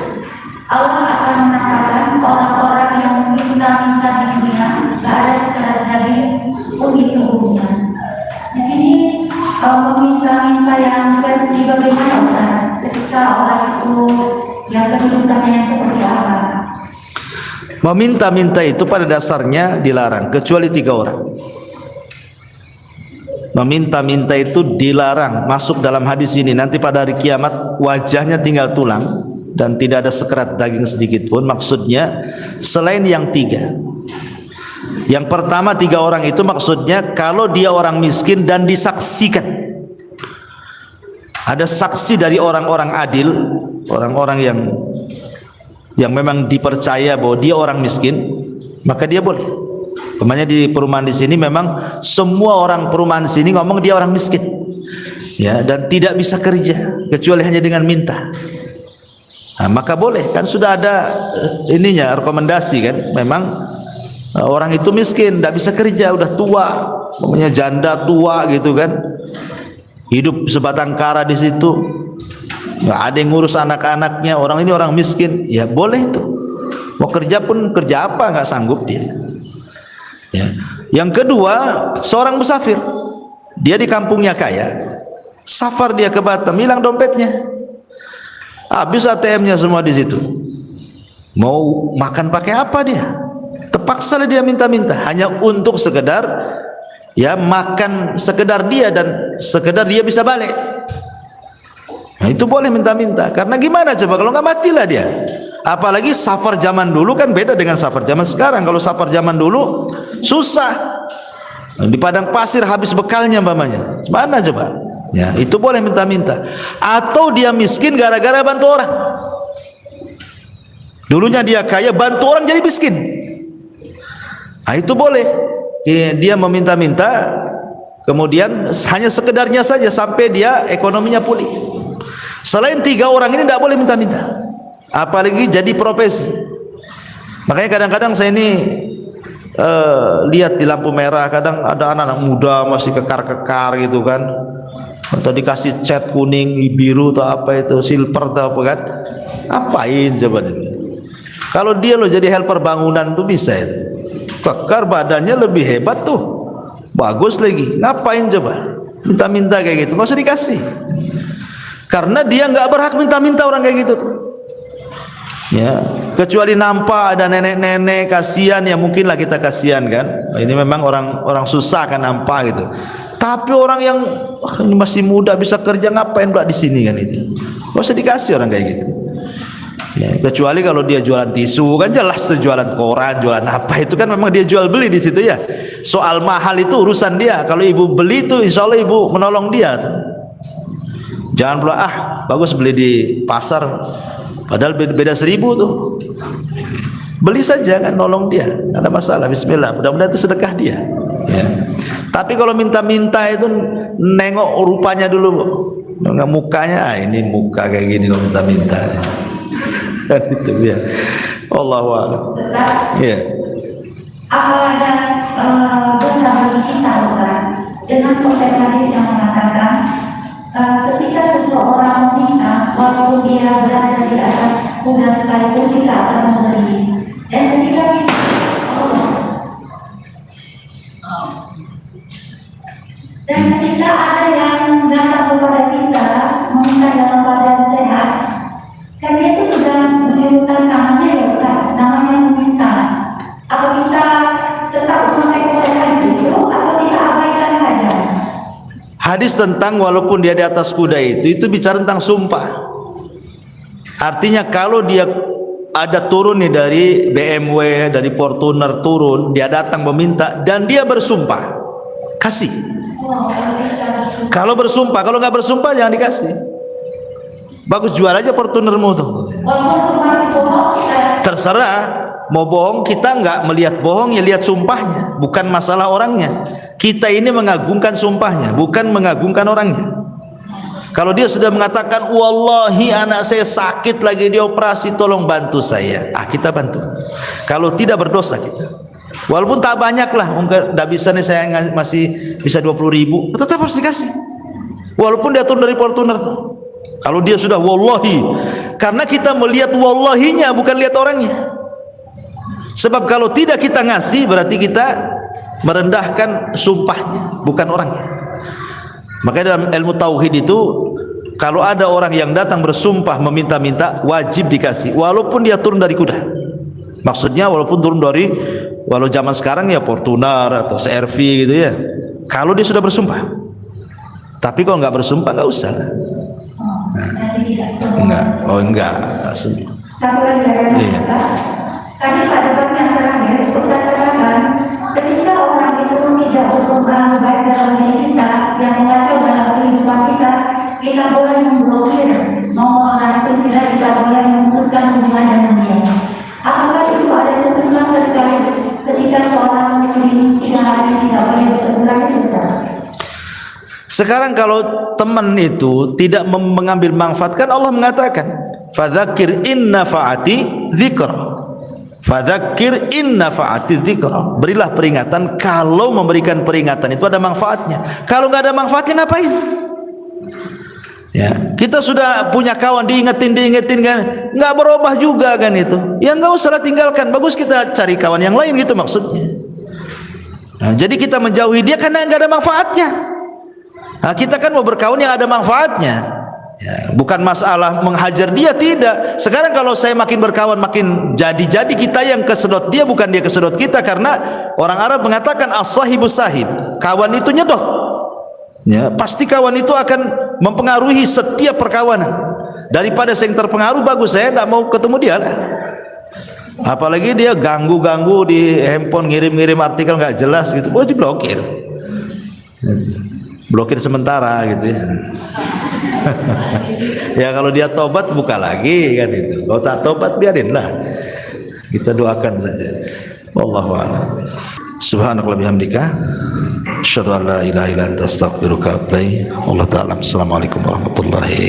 B: Allah akan mengatakan orang-orang yang minta-minta di dunia, gak ada sekedar nabi begitu hubungan. Di sini meminta-minta yang versi bagaimana Ustaz? Ketika orang itu yang kedudukannya seperti apa?
A: Meminta-minta itu pada dasarnya dilarang kecuali 3 orang. Meminta-minta itu dilarang, masuk dalam hadis ini. Nanti pada hari kiamat wajahnya tinggal tulang dan tidak ada sekerat daging sedikit pun. Maksudnya selain yang 3. Yang pertama 3 orang itu maksudnya kalau dia orang miskin dan disaksikan, ada saksi dari orang-orang adil, orang-orang yang memang dipercaya bahwa dia orang miskin, maka dia boleh. Umpamanya di perumahan di sini memang semua orang perumahan di sini ngomong dia orang miskin, ya, dan tidak bisa kerja kecuali hanya dengan minta. Nah, maka boleh, kan sudah ada ininya, rekomendasi kan, memang orang itu miskin, tidak bisa kerja, udah tua, namanya janda tua gitu kan, hidup sebatang kara di situ, nggak ada yang ngurus anak-anaknya, orang ini orang miskin, ya boleh itu. Mau kerja pun kerja apa, nggak sanggup dia. Ya. Yang kedua, seorang musafir, dia di kampungnya kaya, safar dia ke Batam, hilang dompetnya, habis ATM-nya semua di situ. Mau makan pakai apa dia? Terpaksa dia minta-minta hanya untuk sekedar ya makan, sekedar dia dan sekedar dia bisa balik. Nah, itu boleh minta-minta, karena gimana coba kalau nggak matilah dia. Apalagi safar zaman dulu kan beda dengan safar zaman sekarang. Kalau safar zaman dulu susah, di padang pasir habis bekalnya umpamanya, mana coba? Ya, itu boleh minta-minta. Atau dia miskin gara-gara bantu orang. Dulunya dia kaya, bantu orang jadi miskin. Nah, itu boleh. Dia meminta-minta, kemudian hanya sekedarnya saja sampai dia ekonominya pulih. Selain 3 orang ini tidak boleh minta-minta, apalagi jadi profesi. Makanya kadang-kadang saya ini lihat di lampu merah, kadang ada anak-anak muda masih kekar-kekar gitu kan, atau dikasih cat kuning, biru atau apa itu, silver atau apa kan, apain coba dia? Kalau dia loh jadi helper bangunan tuh bisa itu, kekar badannya lebih hebat tuh, bagus lagi, ngapain coba minta-minta kayak gitu? Nggak usah dikasih, karena dia nggak berhak minta-minta orang kayak gitu tuh. Ya, kecuali nampak ada nenek-nenek kasihan, ya mungkinlah kita kasihan kan, ini memang orang susah kan nampak gitu. Tapi orang yang ini masih muda bisa kerja, ngapain pula di sini kan itu? Nggak usah dikasih orang kayak gitu. Ya, kecuali kalau dia jualan tisu kan jelas tuh, jualan koran, jualan apa itu kan memang dia jual beli di situ ya. Soal mahal itu urusan dia. Kalau ibu beli itu insya Allah ibu menolong dia tuh. Jangan pula bagus beli di pasar, padahal beda 1.000 tuh. Beli saja kan, nolong dia, nggak ada masalah. Bismillah, mudah-mudahan itu sedekah dia. Ya. Tapi kalau minta-minta itu nengok rupanya dulu, nggak mukanya, ini muka kayak gini kalau minta-minta. Itu ya. Allahu a'lam. Ya.
B: Apa ada dosa bagi kita Ustaz dengan konteks hadis yang mengatakan ketika seseorang menikah, walaupun dia berada di atas kuda sekalipun tidak akan memberi, dan ketika kita dan ketika ada yang datang kepada kita meminta dalam keadaan sehat, kan dia itu sudah menunjukkan namanya ya Ustaz, namanya meminta. Apa kita tetap memakai konteks hadis itu atau kita abaikan saja?
A: Hadis tentang walaupun dia di atas kuda itu bicara tentang sumpah. Artinya kalau dia ada turun nih dari BMW, dari Fortuner turun, dia datang meminta dan dia bersumpah, kasih. Kalau bersumpah, kalau nggak bersumpah jangan dikasih. Bagus, jual aja Fortunermu tuh. Terserah mau bohong, kita nggak melihat bohong, ya lihat sumpahnya, bukan masalah orangnya. Kita ini mengagungkan sumpahnya, bukan mengagungkan orangnya. Kalau dia sudah mengatakan wallahi anak saya sakit lagi dioperasi, tolong bantu saya, kita bantu. Kalau tidak berdosa kita. Walaupun tak banyak lah, mungkin tidak bisa nih, saya masih bisa 20.000, tetap harus dikasih. Walaupun dia turun dari Fortuner tuh. Kalau dia sudah wallahi, karena kita melihat wallahinya, bukan lihat orangnya. Sebab kalau tidak kita ngasih, berarti kita merendahkan sumpahnya, bukan orangnya. Makanya dalam ilmu tauhid itu, kalau ada orang yang datang bersumpah meminta-minta, wajib dikasih, walaupun dia turun dari kuda. Maksudnya walaupun turun dari, walau zaman sekarang ya Fortuner atau CRV gitu ya. Kalau dia sudah bersumpah. Tapi kalau nggak bersumpah nggak usah lah. Enggak semua.
B: Satu lagi ya. Tadi pada bab yang terakhir Ustaz katakan ketika orang itu tidak berkembang baik dalam diri kita, yang mengacau dalam kehidupan kita, kita boleh memblokir, orang itu istilah kita boleh memutuskan hubungan dengan dia. Apakah itu ada ketentuan ketika seorang muslim 3 hari tidak boleh berhubungan itu Ustaz?
A: Sekarang kalau teman itu tidak mengambil manfaat, kan Allah mengatakan Fadzakir in nafa'ati dzikra. Fadzakir in nafa'ati dzikra. Berilah peringatan kalau memberikan peringatan itu ada manfaatnya. Kalau enggak ada manfaatnya ngapain? Ya, kita sudah punya kawan diingetin kan, enggak berubah juga kan itu. Ya enggak usah tinggalkan. Bagus kita cari kawan yang lain gitu maksudnya. Nah, jadi kita menjauhi dia karena enggak ada manfaatnya. Nah, kita kan mau berkawan yang ada manfaatnya. Ya, bukan masalah menghajar dia, tidak. Sekarang kalau saya makin berkawan makin jadi kita yang kesedot dia, bukan dia kesedot kita. Karena orang Arab mengatakan as-sahibus sahib, kawan itu nyedot. Ya, pasti kawan itu akan mempengaruhi setiap perkawanan. Daripada saya yang terpengaruh, bagus saya tidak mau ketemu dia lah. Apalagi dia ganggu di handphone, ngirim artikel nggak jelas gitu, boleh diblokir. Blokir sementara gitu ya. Ya kalau dia tobat buka lagi kan itu. Kalau tak tobat biarinlah. Kita doakan saja. Wallahu a'lam. Subhanakallahumma bihamdika asyhadu an la ilaha illa anta astaghfiruka wa atubu ilaik. Wallahu ta'ala. Assalamualaikum warahmatullahi